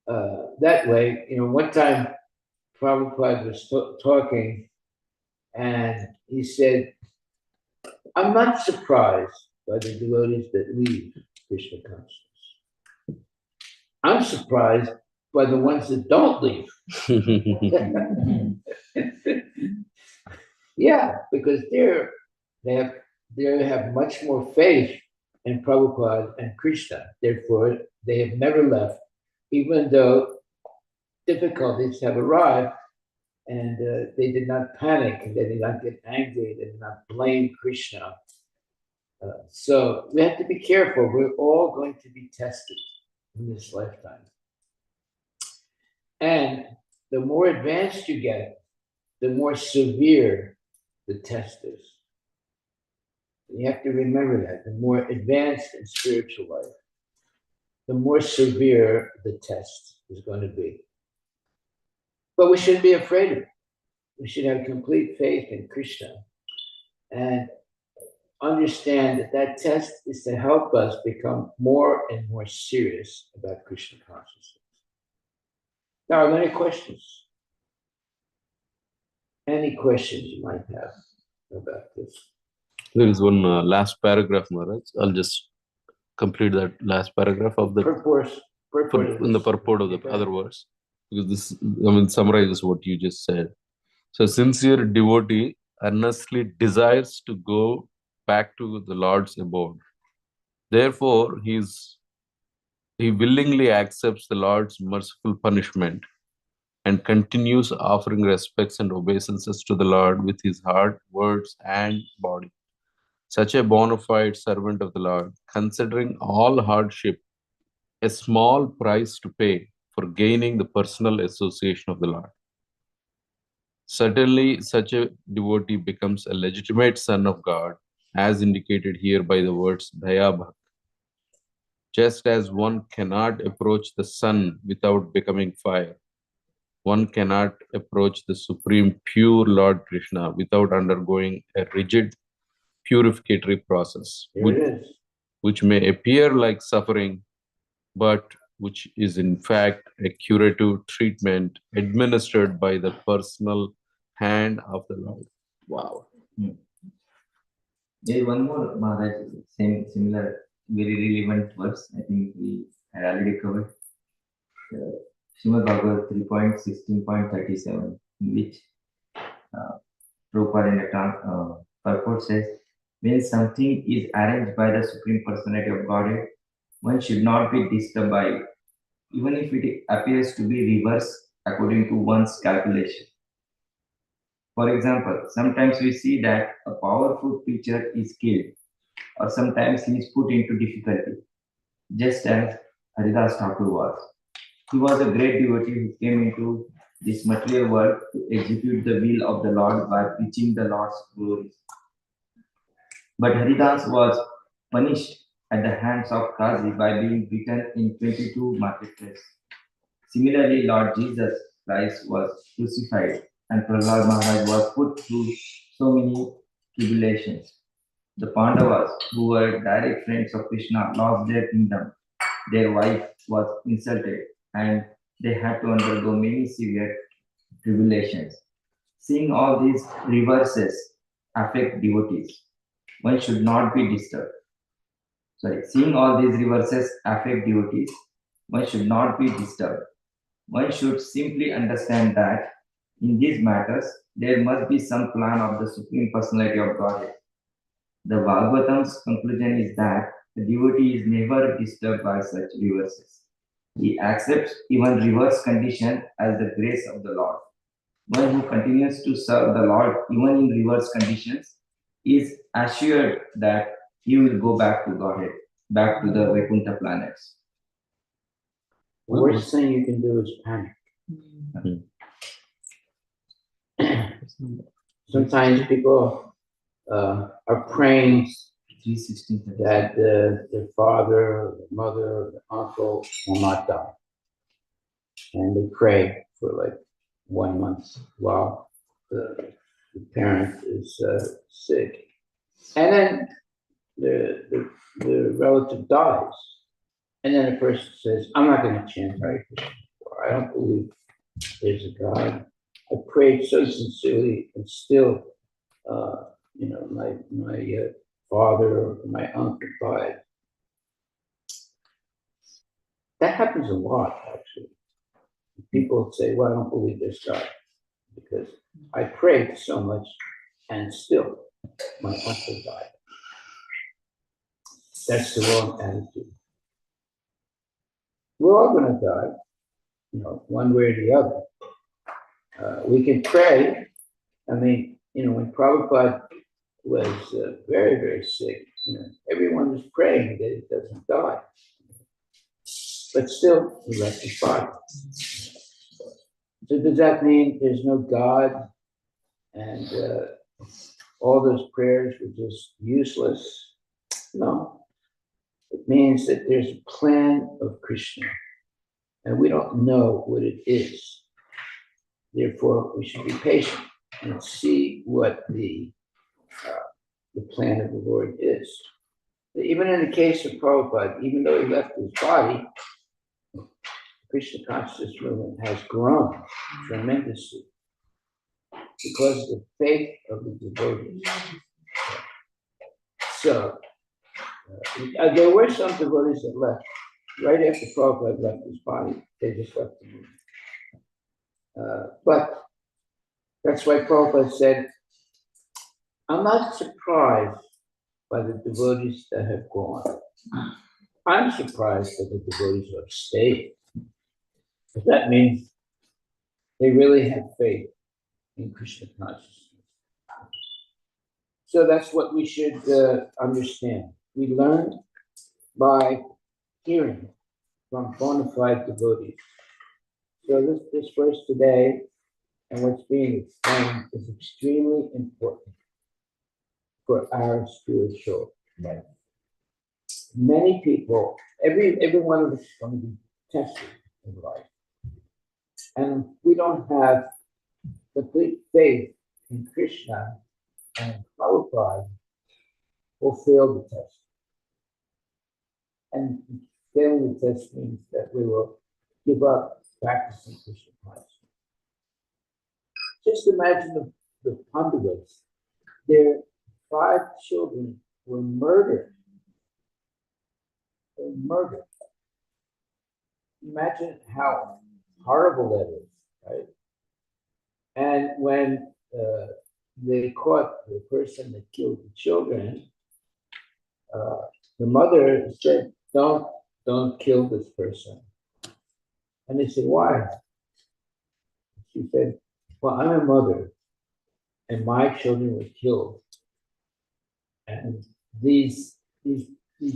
that way, one time Prabhupada was talking and he said, I'm not surprised by the devotees that leave Krishna consciousness. I'm surprised by the ones that don't leave. Yeah, because they have much more faith in Prabhupada and Krishna. Therefore, they have never left, even though difficulties have arrived, and they did not panic, they did not get angry, they did not blame Krishna. So we have to be careful. We're all going to be tested in this lifetime. And the more advanced you get, the more severe the test is. You have to remember that. The more advanced in spiritual life, the more severe the test is going to be. But we shouldn't be afraid of it. We should have complete faith in Krishna and understand that test is to help us become more and more serious about Krishna consciousness. Now, are there any questions? Any questions you might have about this? There is one last paragraph, Maharaj. I'll just complete that last paragraph of the purport of the other words, because this summarizes what you just said. So, sincere devotee earnestly desires to go back to the Lord's abode. Therefore, he willingly accepts the Lord's merciful punishment and continues offering respects and obeisances to the Lord with his heart, words, and body. Such a bona fide servant of the Lord, considering all hardship a small price to pay for gaining the personal association of the Lord. Certainly, such a devotee becomes a legitimate son of God, as indicated here by the words Daya Bhakt. Just as one cannot approach the sun without becoming fire, one cannot approach the supreme pure Lord Krishna without undergoing a rigid purificatory process, which may appear like suffering, but which is in fact a curative treatment administered by the personal hand of the Lord. Wow. There is one more, Maharaj, similar, very relevant verse. I think we had already covered. Srimad Bhagavad 3.16.37, in which Prabhupada in the purport says, when something is arranged by the Supreme Personality of Godhead, one should not be disturbed by it, even if it appears to be reversed according to one's calculation. For example, sometimes we see that a powerful preacher is killed, or sometimes he is put into difficulty, just as Harivilas Thakur was. He was a great devotee who came into this material world to execute the will of the Lord by preaching the Lord's glories. But Haridas was punished at the hands of Kazi by being beaten in 22 marketplaces. Similarly, Lord Jesus Christ was crucified and Prahlad Maharaj was put through so many tribulations. The Pandavas, who were direct friends of Krishna, lost their kingdom. Their wife was insulted, and they had to undergo many severe tribulations. Seeing all these reverses affect devotees, one should not be disturbed. Seeing all these reverses affect devotees, one should not be disturbed. One should simply understand that in these matters, there must be some plan of the Supreme Personality of Godhead. The Bhagavatam's conclusion is that the devotee is never disturbed by such reverses. He accepts even reverse condition as the grace of the Lord. One who continues to serve the Lord even in reverse conditions is assured that he will go back to Godhead, back to the Vaikuntha planets. The worst thing you can do is panic. Sometimes people are praying that their father, their mother, their uncle will not die. And they pray for like 1 month while the parent is sick. And then the relative dies. And then the person says, I'm not going to chant Hare Krishna. I don't believe there's a God. I prayed so sincerely, and still, my father or my uncle died. That happens a lot, actually. People say, well, I don't believe there's God, because I prayed so much, and still, my uncle died. That's the wrong attitude. We're all going to die, one way or the other. We can pray. I mean, when Prabhupada was very, very sick, everyone was praying that he doesn't die. But still, he left his body. So does that mean there's no God and all those prayers were just useless? No. It means that there's a plan of Krishna, and we don't know what it is. Therefore, we should be patient and see what the plan of the Lord is. Even in the case of Prabhupada, even though he left his body, Krishna consciousness movement has grown tremendously because of the faith of the devotees. So, there were some devotees that left. Right after Prabhupada left his body, they just left the movement. But that's why Prabhupada said, I'm not surprised by the devotees that have gone. I'm surprised by the devotees who have stayed. But that means they really have faith in Krishna consciousness. So that's what we should understand. We learn by hearing from bona fide devotees. So this verse today and what's being explained is extremely important for our spiritual life. Many people, every one of us is going to be tested in life. And we don't have complete faith in Krishna, and Prabhupada will fail the test. And failing the test means that we will give up practicing Krishna consciousness. Just imagine the Pandavas. Their 5 children were murdered. They were murdered. Imagine how horrible that is, right? And when they caught the person that killed the children, the mother said, don't kill this person. And they said, why? She said, well, I'm a mother, and my children were killed. And these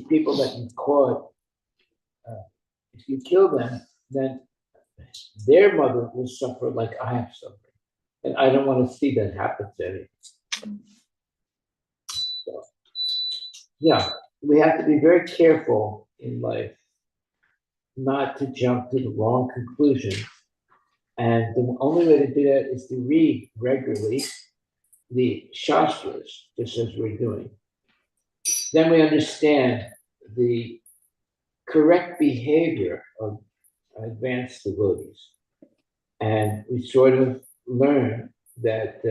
people that you caught, if you kill them, then their mother will suffer like I have suffered. And I don't want to see that happen to anyone. So, yeah, we have to be very careful in life not to jump to the wrong conclusion. And the only way to do that is to read regularly the Shastras, just as we're doing. then we understand the correct behavior of advanced devotees. And we sort of learn that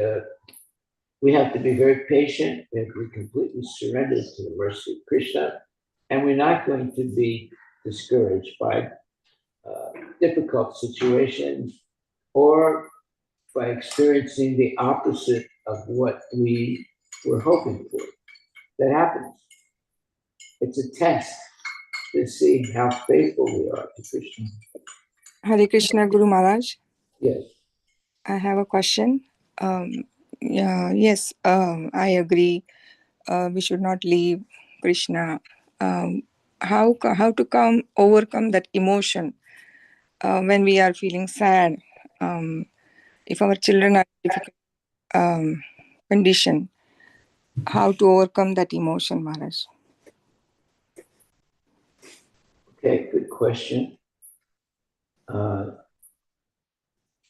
we have to be very patient, we have to be completely surrendered to the mercy of Krishna, and we're not going to be discouraged by difficult situations or by experiencing the opposite of what we were hoping for. That happens. It's a test to see how faithful we are to Krishna. Hare Krishna, Guru Maharaj. Yes. I have a question. Yes, I agree. We should not leave Krishna. How to overcome that emotion when we are feeling sad? If our children are in difficult condition, how to overcome that emotion, Maharaj? Okay, good question.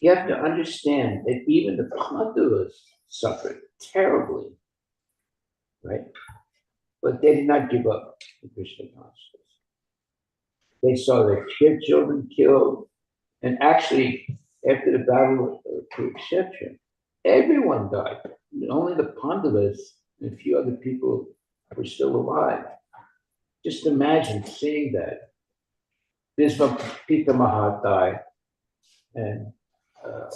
You have to understand that even the Pandavas suffered terribly, right? But they did not give up the Krishna consciousness. They saw their children killed, and actually, after the battle of Kurukshetra, everyone died. Only the Pandavas and a few other people were still alive. Just imagine seeing that. Bhisma Pitamaha died, and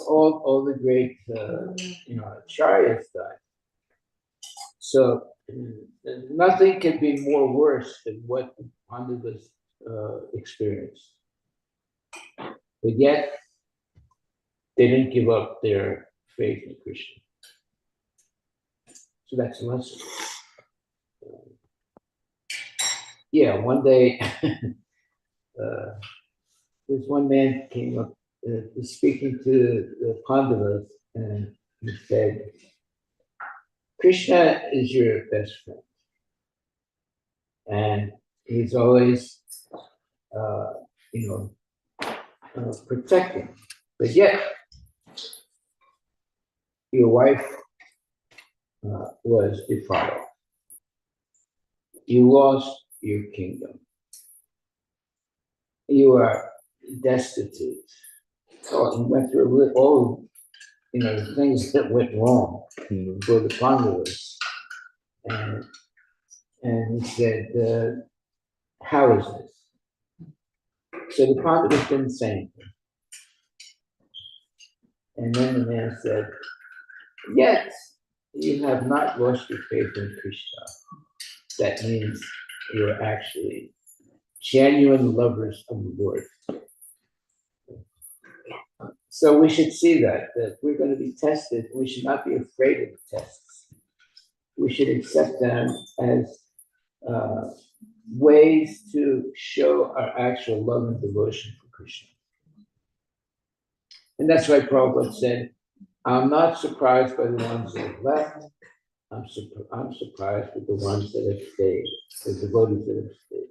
all the great acharyas died. So nothing can be more worse than what the Pandavas experienced. But yet, they didn't give up their faith in Krishna. So that's a lesson. One day, this one man came up speaking to the Pandavas, and he said, Krishna is your best friend. And he's always, protecting. But yet, your wife was defiled. You lost your kingdom. You are destitute. You went through all, the things that went wrong for the Pandavas. And he said, how is this? So the Pandavas didn't say anything. And then the man said, yes, you have not lost your faith in Krishna. That means you are actually genuine lovers of the Lord. So we should see that we're going to be tested. We should not be afraid of the tests. We should accept them as ways to show our actual love and devotion for Krishna. And that's why Prabhupada said, I'm not surprised by the ones that have left. I'm surprised with the ones that have stayed, the devotees that have stayed.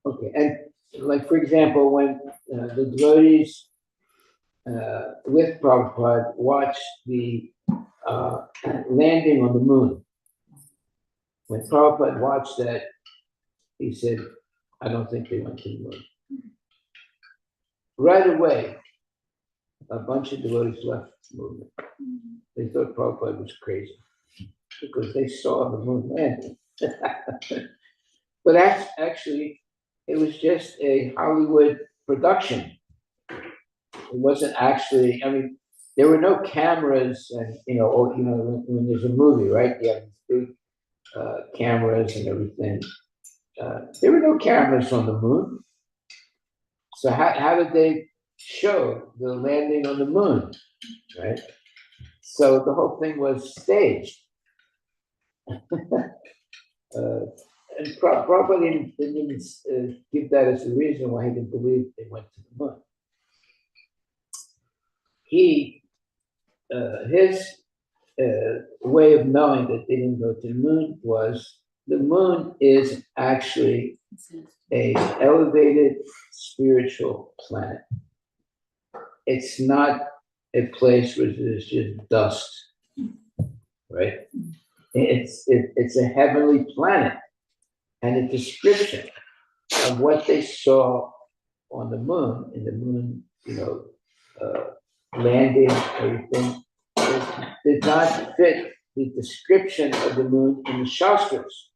Okay, and like for example, when the devotees with Prabhupada watched the landing on the moon, when Prabhupada watched that, he said, I don't think they went to the moon. Right away, a bunch of devotees left the movement. They thought Prabhupada was crazy because they saw the moon landing. But actually, it was just a Hollywood production. It wasn't actually, there were no cameras and, when there's a movie, right? You have these big cameras and everything. There were no cameras on the moon. So how did they show the landing on the moon, right? So the whole thing was staged. And Prabhupada didn't even give that as a reason why he didn't believe they went to the moon. His way of knowing that they didn't go to the moon was the moon is actually an elevated spiritual planet. It's not a place where there's just dust, right? It's a heavenly planet, and a description of what they saw on the moon, in the moon, landing, everything, did not fit the description of the moon in the Shastras.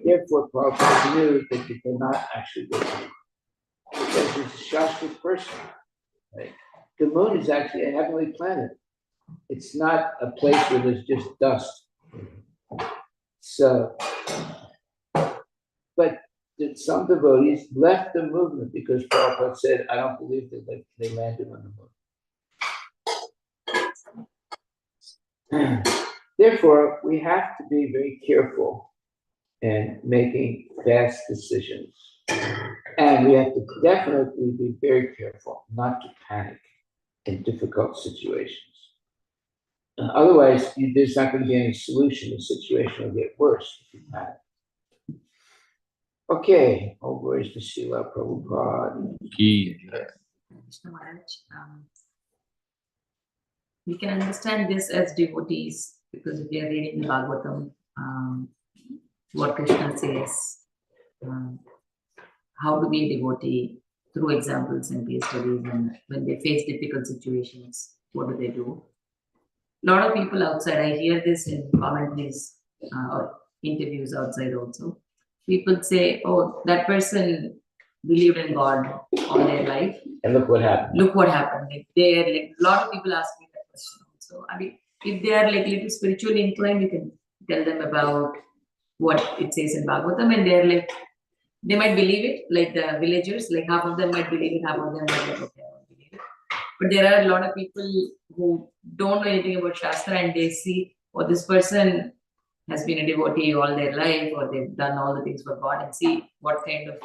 Therefore, Prabhupada knew that you cannot actually go to the moon, because he's a Shastra person. Right? The moon is actually a heavenly planet. It's not a place where there's just dust. So, but some devotees left the movement because Prabhupada said, I don't believe that they landed on the moon. Therefore, we have to be very careful in making fast decisions. And we have to definitely be very careful not to panic in difficult situations. Otherwise, there's not going to be any solution. The situation will get worse if you panic. Okay, over is the Srila Prabhupada. Maharaj, we can understand this as devotees because if we are reading the Bhagavatam, what Krishna says, how to be a devotee through examples and case studies, and when they face difficult situations, what do they do? A lot of people outside, I hear this in commentaries or interviews outside also. People say, oh, that person believed in God all their life. And look what happened. Look what happened. They're like, a lot of people ask me that question also. I mean, if they are like little spiritually inclined, you can tell them about what it says in Bhagavatam, and they're like, they might believe it, like the villagers, like half of them might believe it, half of them might like, okay, I don't believe it. But there are a lot of people who don't know anything about Shastra and they see, oh, this person has been a devotee all their life, or they've done all the things for God, and see what kind of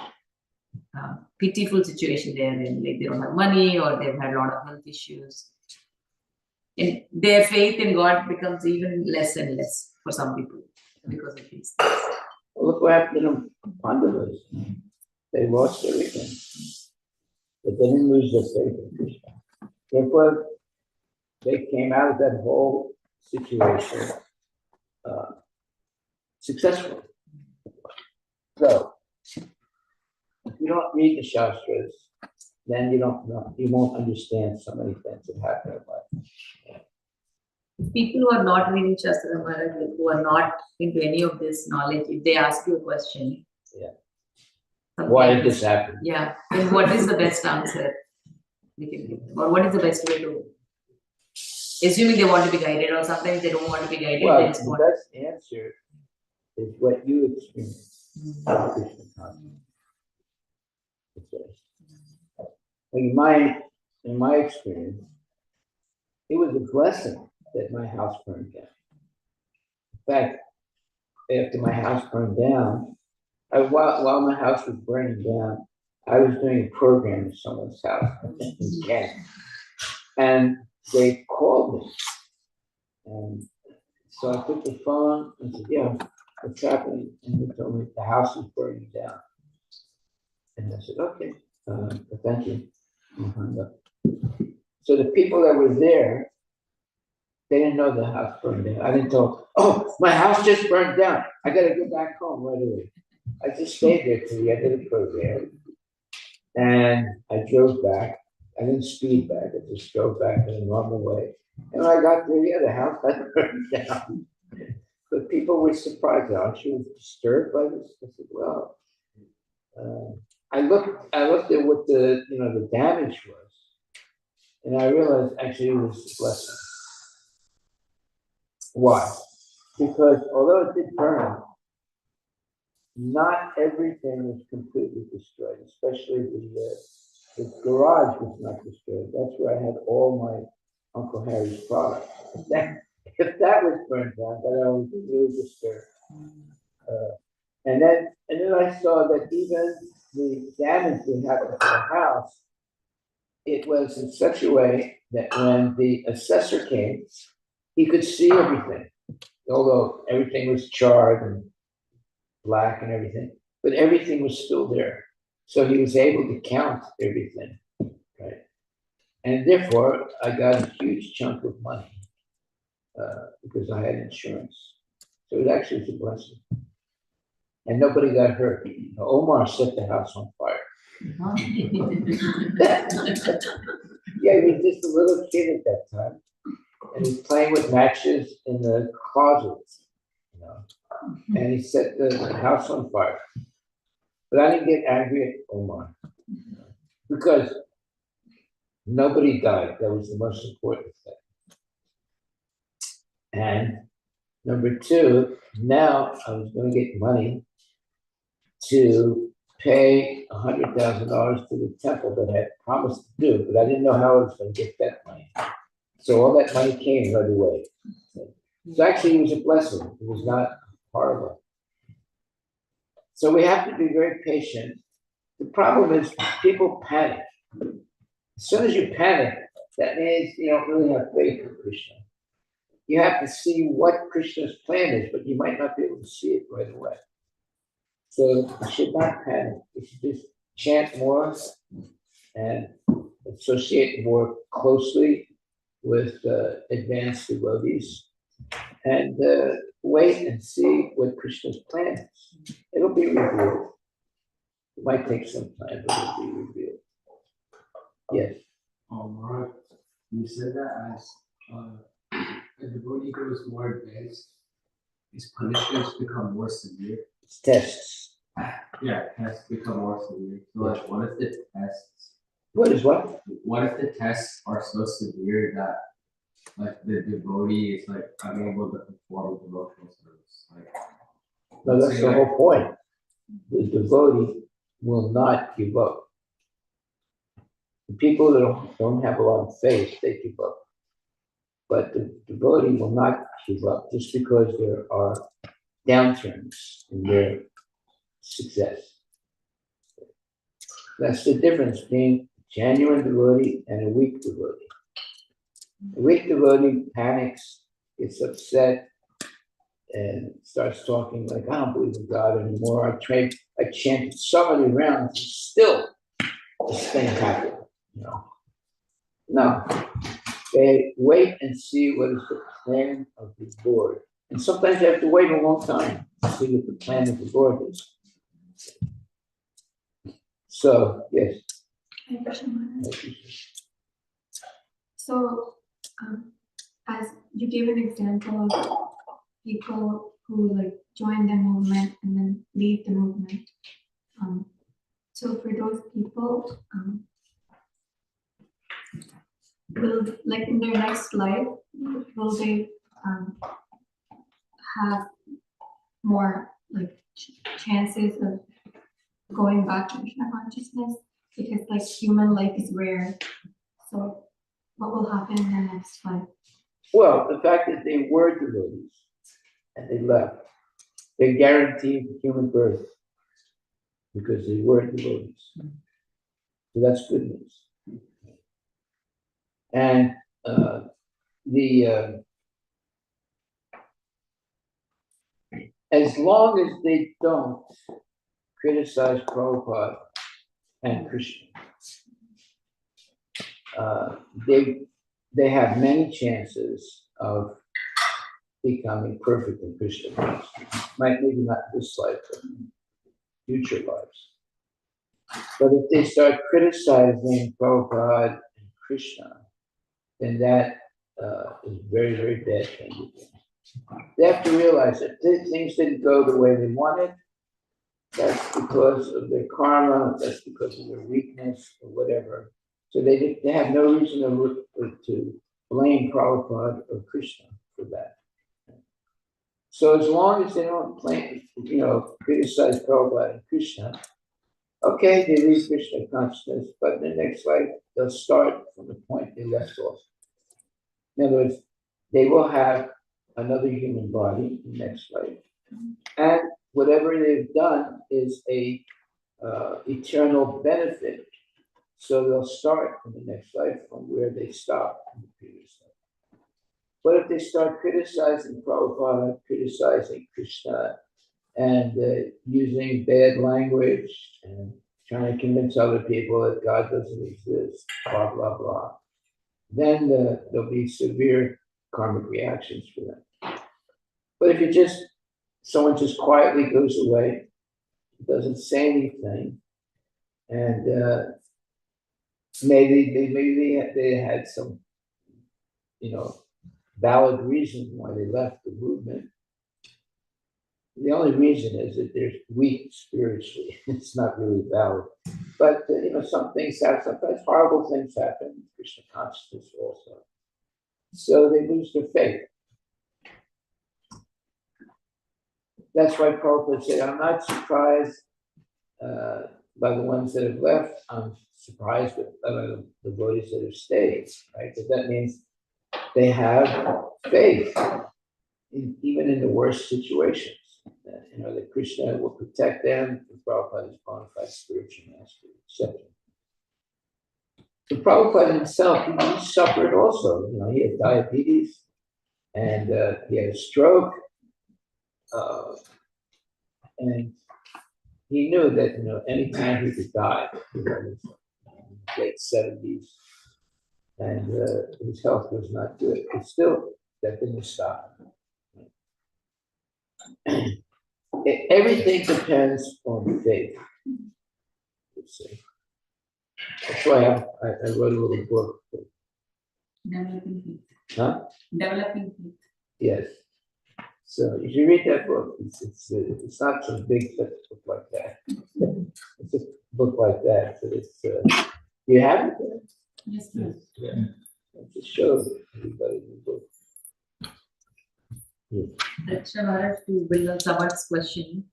pitiful situation they are in. Like they don't have money, or they've had a lot of health issues. And their faith in God becomes even less and less for some people because of these things. Look what happened to the Pandavas. They lost everything. But they didn't lose their faith in Krishna. Therefore, they came out of that whole situation successfully. So, if you don't read the Shastras, then you won't understand so many things that happen in life. People who are not reading Shastra, Maharaj, who are not into any of this knowledge, if they ask you a question, why did this happen? Yeah, then what is the best answer we can give them? Or what is the best way to, assuming they want to be guided, or sometimes they don't want to be guided. Well, the best answer is what you experience. In my experience, it was a blessing that my house burned down. In fact, after my house burned down, while my house was burning down, I was doing a program in someone's house in Kent, and they called me, and so I took the phone and said, "Yeah, what's happening?" And they told me the house is burning down, and I said, "Okay, thank you." And hung up. So the people that were there, they didn't know the house burned down. I didn't tell, oh, my house just burned down. I got to go back home right away. I just stayed there till the end of the program. And I drove back. I didn't speed back. I just drove back in a normal way. And when I got there, yeah, the house had burned down. But people were surprised. Aren't you disturbed by this? I said, well, I looked at what the damage was. And I realized actually it was a blessing. Why? Because although it did burn, not everything was completely destroyed, especially the garage was not destroyed. That's where I had all my Uncle Harry's products. If that was burned down, then I would be really disturbed. And then I saw that even the damage that happened to the house, it was in such a way that when the assessor came, he could see everything, although everything was charred and black and everything, but everything was still there. So he was able to count everything, right? And therefore, I got a huge chunk of money because I had insurance. So it actually was a blessing. And nobody got hurt. Omar set the house on fire. Yeah, he was just a little kid at that time. And he's playing with matches in the closets, and he set the house on fire. But I didn't get angry at Omar because nobody died. That was the most important thing. And number two, now I was going to get money to pay $100,000 to the temple that I had promised to do, but I didn't know how I was going to get that money. So all that money came right away. So actually, it was a blessing. It was not horrible. So we have to be very patient. The problem is people panic. As soon as you panic, that means you don't really have faith in Krishna. You have to see what Krishna's plan is, but you might not be able to see it right away. So you should not panic. You should just chant more and associate more closely with advanced devotees and wait and see what Krishna's plan is. It'll be revealed. It might take some time, but it'll be revealed. Yes. Maharaj, you said that as the devotee goes more advanced, his punishments become more severe. It's tests. Yeah, tests become more severe. So like, what if the tests? What is what? What if the tests are so severe that like the devotee is like unable to perform devotional service? Like, No, that's the whole point. The devotee will not give up. The people that don't have a lot of faith, they give up. But the devotee will not give up just because there are downturns in their success. That's the difference between a genuine devotee and a weak devotee. A weak devotee panics, gets upset, and starts talking like, I don't believe in God anymore. I chanted so many rounds, still this thing happened. No. They wait and see what is the plan of the Lord. And sometimes you have to wait a long time to see what the plan of the Lord is. So, yes. So, as you gave an example of people who like join the movement and then leave the movement. So for those people, will like in their next life, will they have more like chances of going back to Krishna consciousness? Because like human life is rare. So what will happen in their next life? Well, the fact that they were devotees and they left, they guaranteed human birth because they were devotees. So that's good news. And as long as they don't criticize Prabhupada and Krishna, they have many chances of becoming perfect in Krishna consciousness. Maybe not this life, but future lives. But if they start criticizing Prabhupada and Krishna, then that is a very, very bad thing to do. They have to realize that things didn't go the way they wanted. That's because of their karma, that's because of their weakness, or whatever. So they have no reason to blame Prabhupada or Krishna for that. So as long as they don't criticize Prabhupada and Krishna, okay, they leave Krishna consciousness, but in the next life, they'll start from the point they left off. In other words, they will have another human body in the next life. And whatever they've done is a eternal benefit. So they'll start in the next life from where they stopped in the previous life. But if they start criticizing Prabhupada, criticizing Krishna, and using bad language and trying to convince other people that God doesn't exist, blah, blah, blah, then there'll be severe karmic reactions for them. But if you just someone just quietly goes away, doesn't say anything, and maybe they had some, valid reason why they left the movement. The only reason is that they're weak spiritually. It's not really valid. But, some things happen. Sometimes horrible things happen in Krishna consciousness also. So they lose their faith. That's why Prabhupada said, I'm not surprised by the ones that have left. I'm surprised with the devotees that have stayed, right? Because that means they have faith, even in the worst situations. That Krishna will protect them, and Prabhupada is bona fide spiritual master, etc. But Prabhupada himself, he suffered also. He had diabetes, and he had a stroke, and he knew that anytime he could die. He was in his late 70s, and his health was not good. But still, that didn't stop him. Everything depends on faith. That's why I wrote a little book. Developing faith. Huh? Developing faith. Yes. So you should read that book. It's not some big book like that. It's just a book like that. So it's you have it there? Yes, sir. Yeah. Just show everybody the book. Krishna Maharaj, to build on Samarth's question,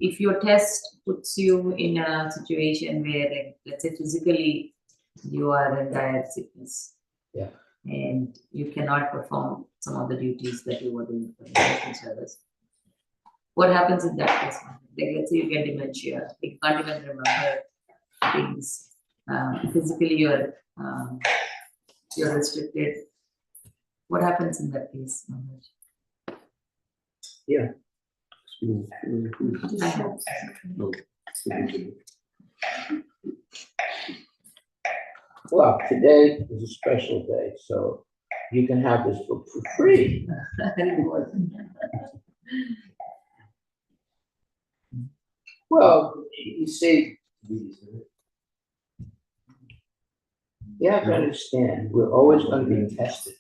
if your test puts you in a situation where, like, let's say physically you are in dire sickness, yeah, and you cannot perform some of the duties that you were doing for the service, what happens in that case? Like, let's say you get dementia, you can't even remember things. Physically, you're restricted. What happens in that case, Maharaj? Yeah. Well, today is a special day, so you can have this book for free. Well, you see, you have to understand, we're always going to be tested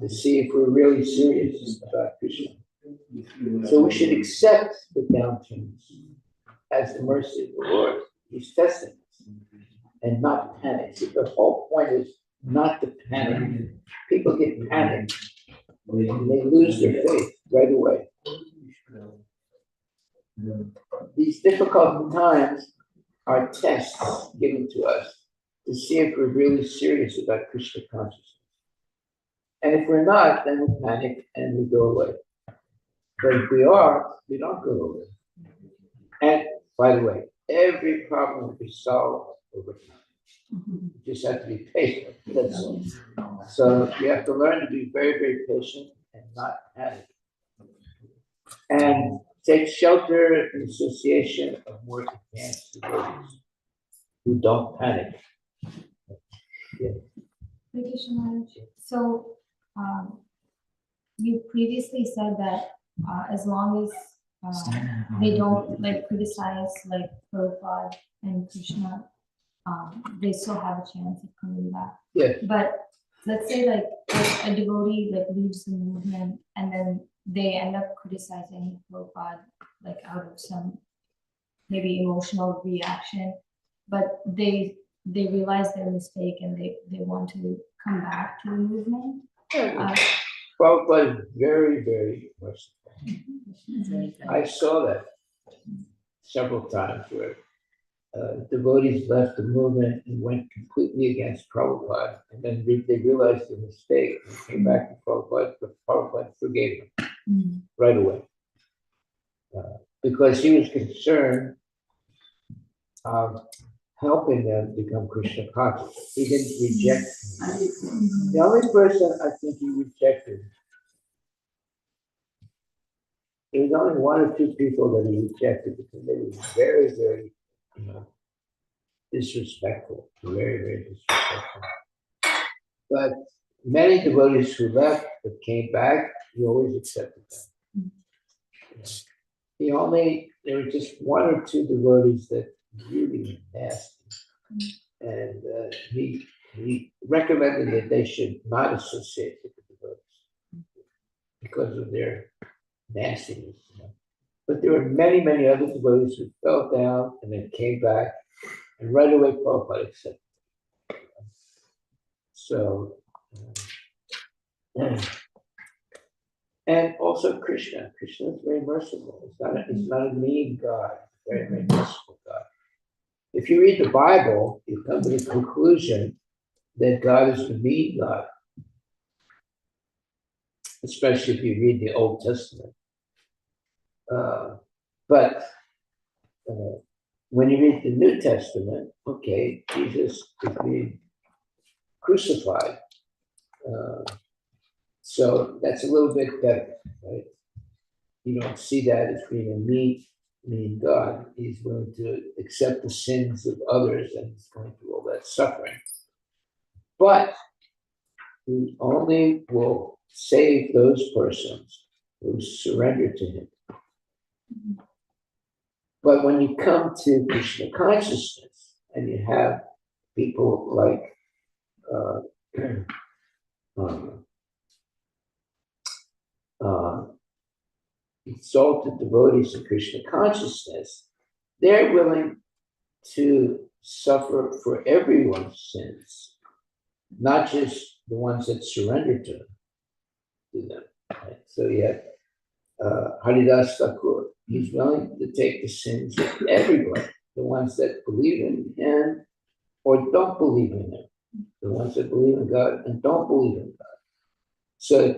to see if we're really serious about Krishna. So we should accept the downturns as the mercy of the Lord. He's testing us and not panic. See, the whole point is not to panic. People get panicked and they lose their faith right away. These difficult times are tests given to us to see if we're really serious about Krishna consciousness. And if we're not, then we panic and we go away. But if we are, we don't go away. And by the way, every problem will be solved over time. You just have to be patient. That's all. So you have to learn to be very, very patient and not panic. And take shelter in association of more advanced devotees who don't panic. Yeah. So you previously said that as long as they don't criticize Prabhupada and Krishna, they still have a chance of coming back. Yeah. But let's say if a devotee leaves the movement and then they end up criticizing Prabhupada out of some maybe emotional reaction, but they realize their mistake and they want to come back to the movement. Prabhupada is very, very merciful. I saw that several times where devotees left the movement and went completely against Prabhupada, and then they realized their mistake and came back to Prabhupada, but Prabhupada forgave them right away. Because he was concerned of helping them become Krishna conscious. He didn't reject them. The only person I think he rejected, there was only one or two people that he rejected because they were very, very, disrespectful, very, very disrespectful. But many devotees who left but came back, he always accepted them. There were just one or two devotees that really were nasty. And he recommended that they should not associate with the devotees because of their nastiness. But there were many, many other devotees who fell down and then came back, and right away Prabhupada accepted them. So, and also Krishna. Krishna is very merciful. He's not a mean God. Very, very merciful God. If you read the Bible, you come to the conclusion that God is the mean God, especially if you read the Old Testament. But when you read the New Testament, okay, Jesus is being crucified. So that's a little bit better, right? You don't see that as being a mean God. He's willing to accept the sins of others and he's going through all that suffering. But he only will save those persons who surrender to him. But when you come to Krishna consciousness and you have people like exalted devotees of Krishna consciousness, they're willing to suffer for everyone's sins, not just the ones that surrender to them. Right? So you have Harivilas Thakur. He's willing to take the sins of everyone, the ones that believe in him or don't believe in him, the ones that believe in God and don't believe in God. So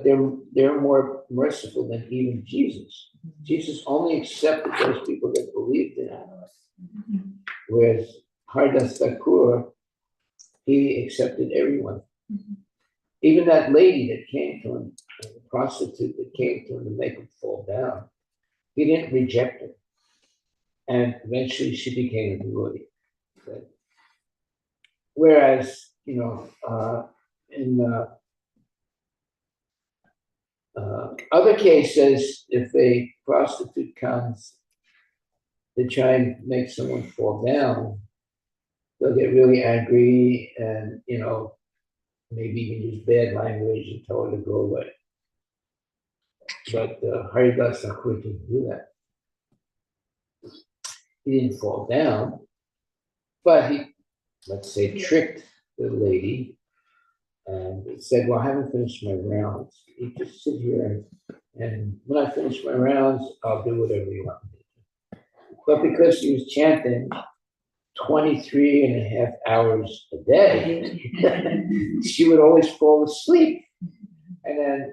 they're more merciful than even Jesus. Jesus only accepted those people that believed in him. Whereas Harivilas Thakur, he accepted everyone. Even that lady that came to him, the prostitute that came to him to make him fall down, he didn't reject her. And eventually she became a devotee. Whereas, in other cases, if a prostitute comes to try and make someone fall down, they'll get really angry and, maybe even use bad language and tell her to go away. But Harivilas Thakur didn't do that. He didn't fall down, but he, let's say, tricked the lady and said, well, I haven't finished my rounds. You just sit here and when I finish my rounds, I'll do whatever you want me to do. But because he was chanting 23 and a half hours a day, she would always fall asleep. And then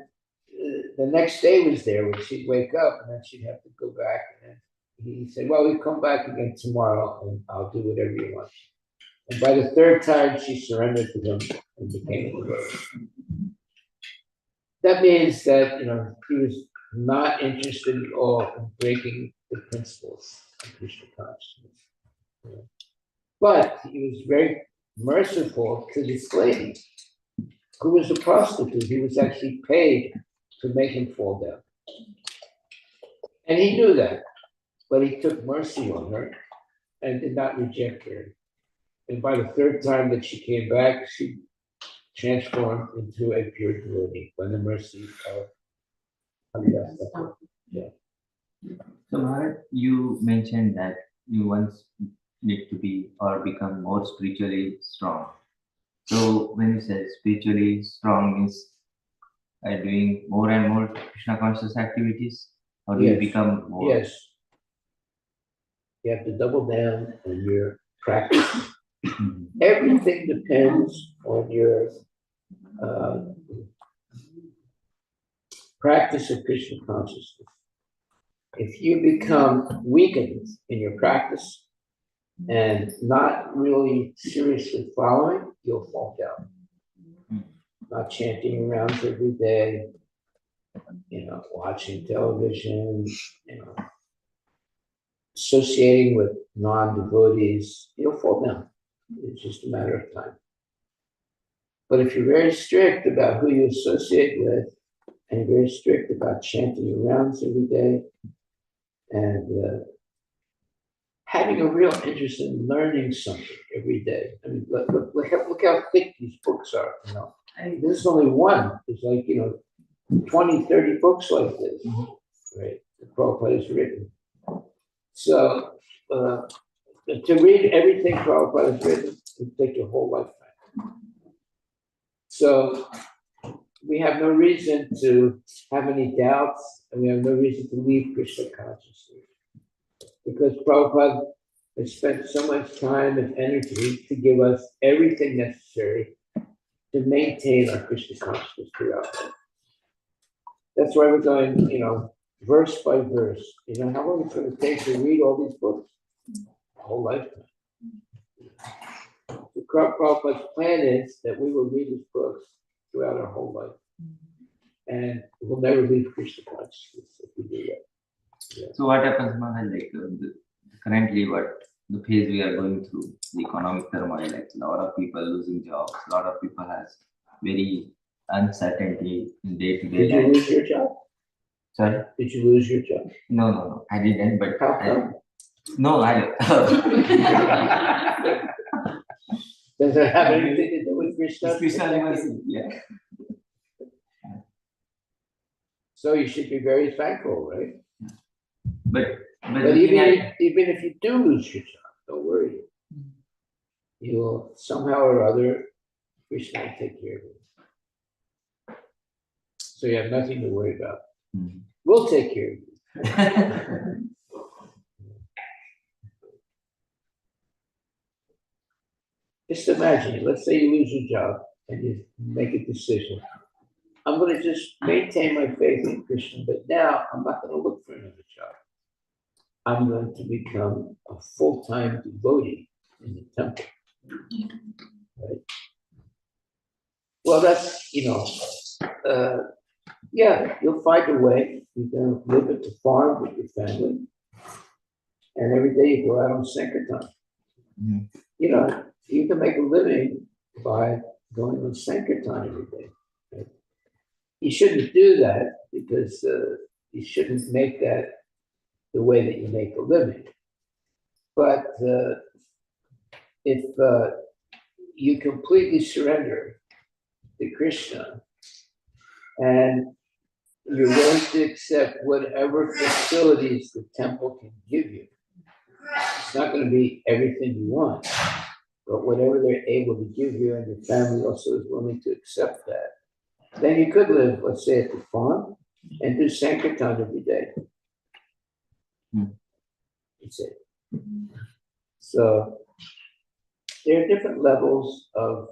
the next day was there when she'd wake up and then she'd have to go back. And then he said, well, we come back again tomorrow and I'll do whatever you want. And by the third time, she surrendered to him and became a devotee. That means that, he was not interested at all in breaking the principles of Krishna consciousness. But he was very merciful to this lady who was a prostitute. He was actually paid to make him fall down. And he knew that, but he took mercy on her and did not reject her. And by the third time that she came back, she transformed into a pure devotee by the mercy of Harivilas Thakur. Yeah. So Maharaj, you mentioned that you once need to be or become more spiritually strong. So when you say spiritually strong means doing more and more Krishna conscious activities, or do you become more? Yes. You have to double down on your practice. Everything depends on your practice of Krishna consciousness. If you become weakened in your practice and not really seriously following, you'll fall down. Not chanting rounds every day, watching television, associating with non-devotees, you'll fall down. It's just a matter of time. But if you're very strict about who you associate with and very strict about chanting your rounds every day, and having a real interest in learning something every day. I mean, look how thick these books are, you know. This is only one. It's like, 20, 30 books like this, right? The Prabhupada has written. So, to read everything Prabhupada has written would take your whole lifetime. So, we have no reason to have any doubts, and we have no reason to leave Krishna consciousness. Because Prabhupada has spent so much time and energy to give us everything necessary to maintain our Krishna consciousness throughout life. That's why we're going, verse by verse. You know how long it's going to take to read all these books? A whole lifetime. The Prabhupada's plan is that we will read his books throughout our whole life. And we'll never leave Krishna consciousness if we do that. Yeah. So what happens, Maharaj, currently the phase we are going through, the economic turmoil, like a lot of people losing jobs, a lot of people has very uncertainty in day-to-day Did you lose your job? Sorry? Did you lose your job? No, I didn't, but How come? Does it have anything to do with Krishna? Yeah. So you should be very thankful, right? But even if you do lose your job, don't worry. You will somehow or other, Krishna will take care of you. So you have nothing to worry about. We'll take care of you. Just imagine, let's say you lose your job and you make a decision. I'm going to just maintain my faith in Krishna, but now I'm not going to look for another job. I'm going to become a full-time devotee in the temple. Right? Well, that's, you'll find a way. You're going to live at the farm with your family. And every day you go out on Sankirtan. You can make a living by going on Sankirtan every day. Right? You shouldn't do that because you shouldn't make that the way that you make a living. But if you completely surrender to Krishna and you're willing to accept whatever facilities the temple can give you, it's not going to be everything you want, but whatever they're able to give you, and your family also is willing to accept that, then you could live, let's say, at the farm and do Sankirtan every day. That's it. So there are different levels of,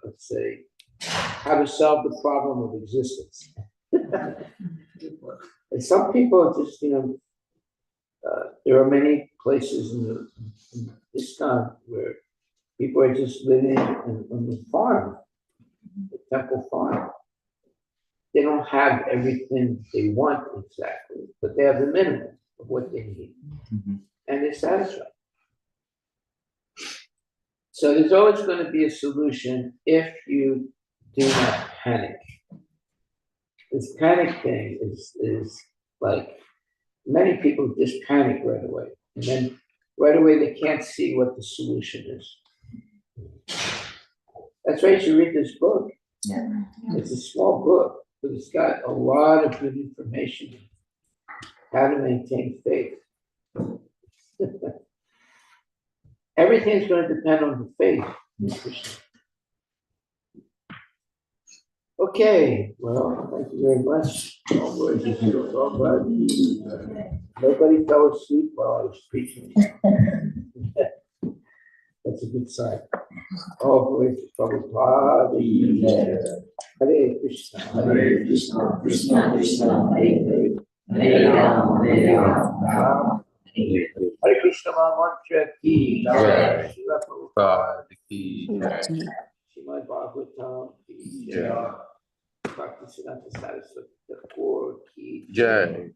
let's say, how to solve the problem of existence. And some people just, there are many places in this time where people are just living on the farm, the temple farm. They don't have everything they want exactly, but they have the minimum of what they need. And they're satisfied. So there's always going to be a solution if you do not panic. This panic thing is like, many people just panic right away. And then right away they can't see what the solution is. That's why you should read this book. Yeah. It's a small book, but it's got a lot of good information. How to maintain faith. Everything's going to depend on the faith in Krishna. Okay, well, thank you very much. Nobody fell asleep while I was preaching. That's a good sign. All glory to Prabhupada. Hare Krishna. Hare Krishna, Krishna Krishna, Hare Hare, Hare Ram, Hare Ram, Hare Krishna Mantra ki jai. Srila Prabhupada ki Jai. Srimad Bhagavatam ki jai. Bhaktisiddhanta Saraswati Thakur ki Jai.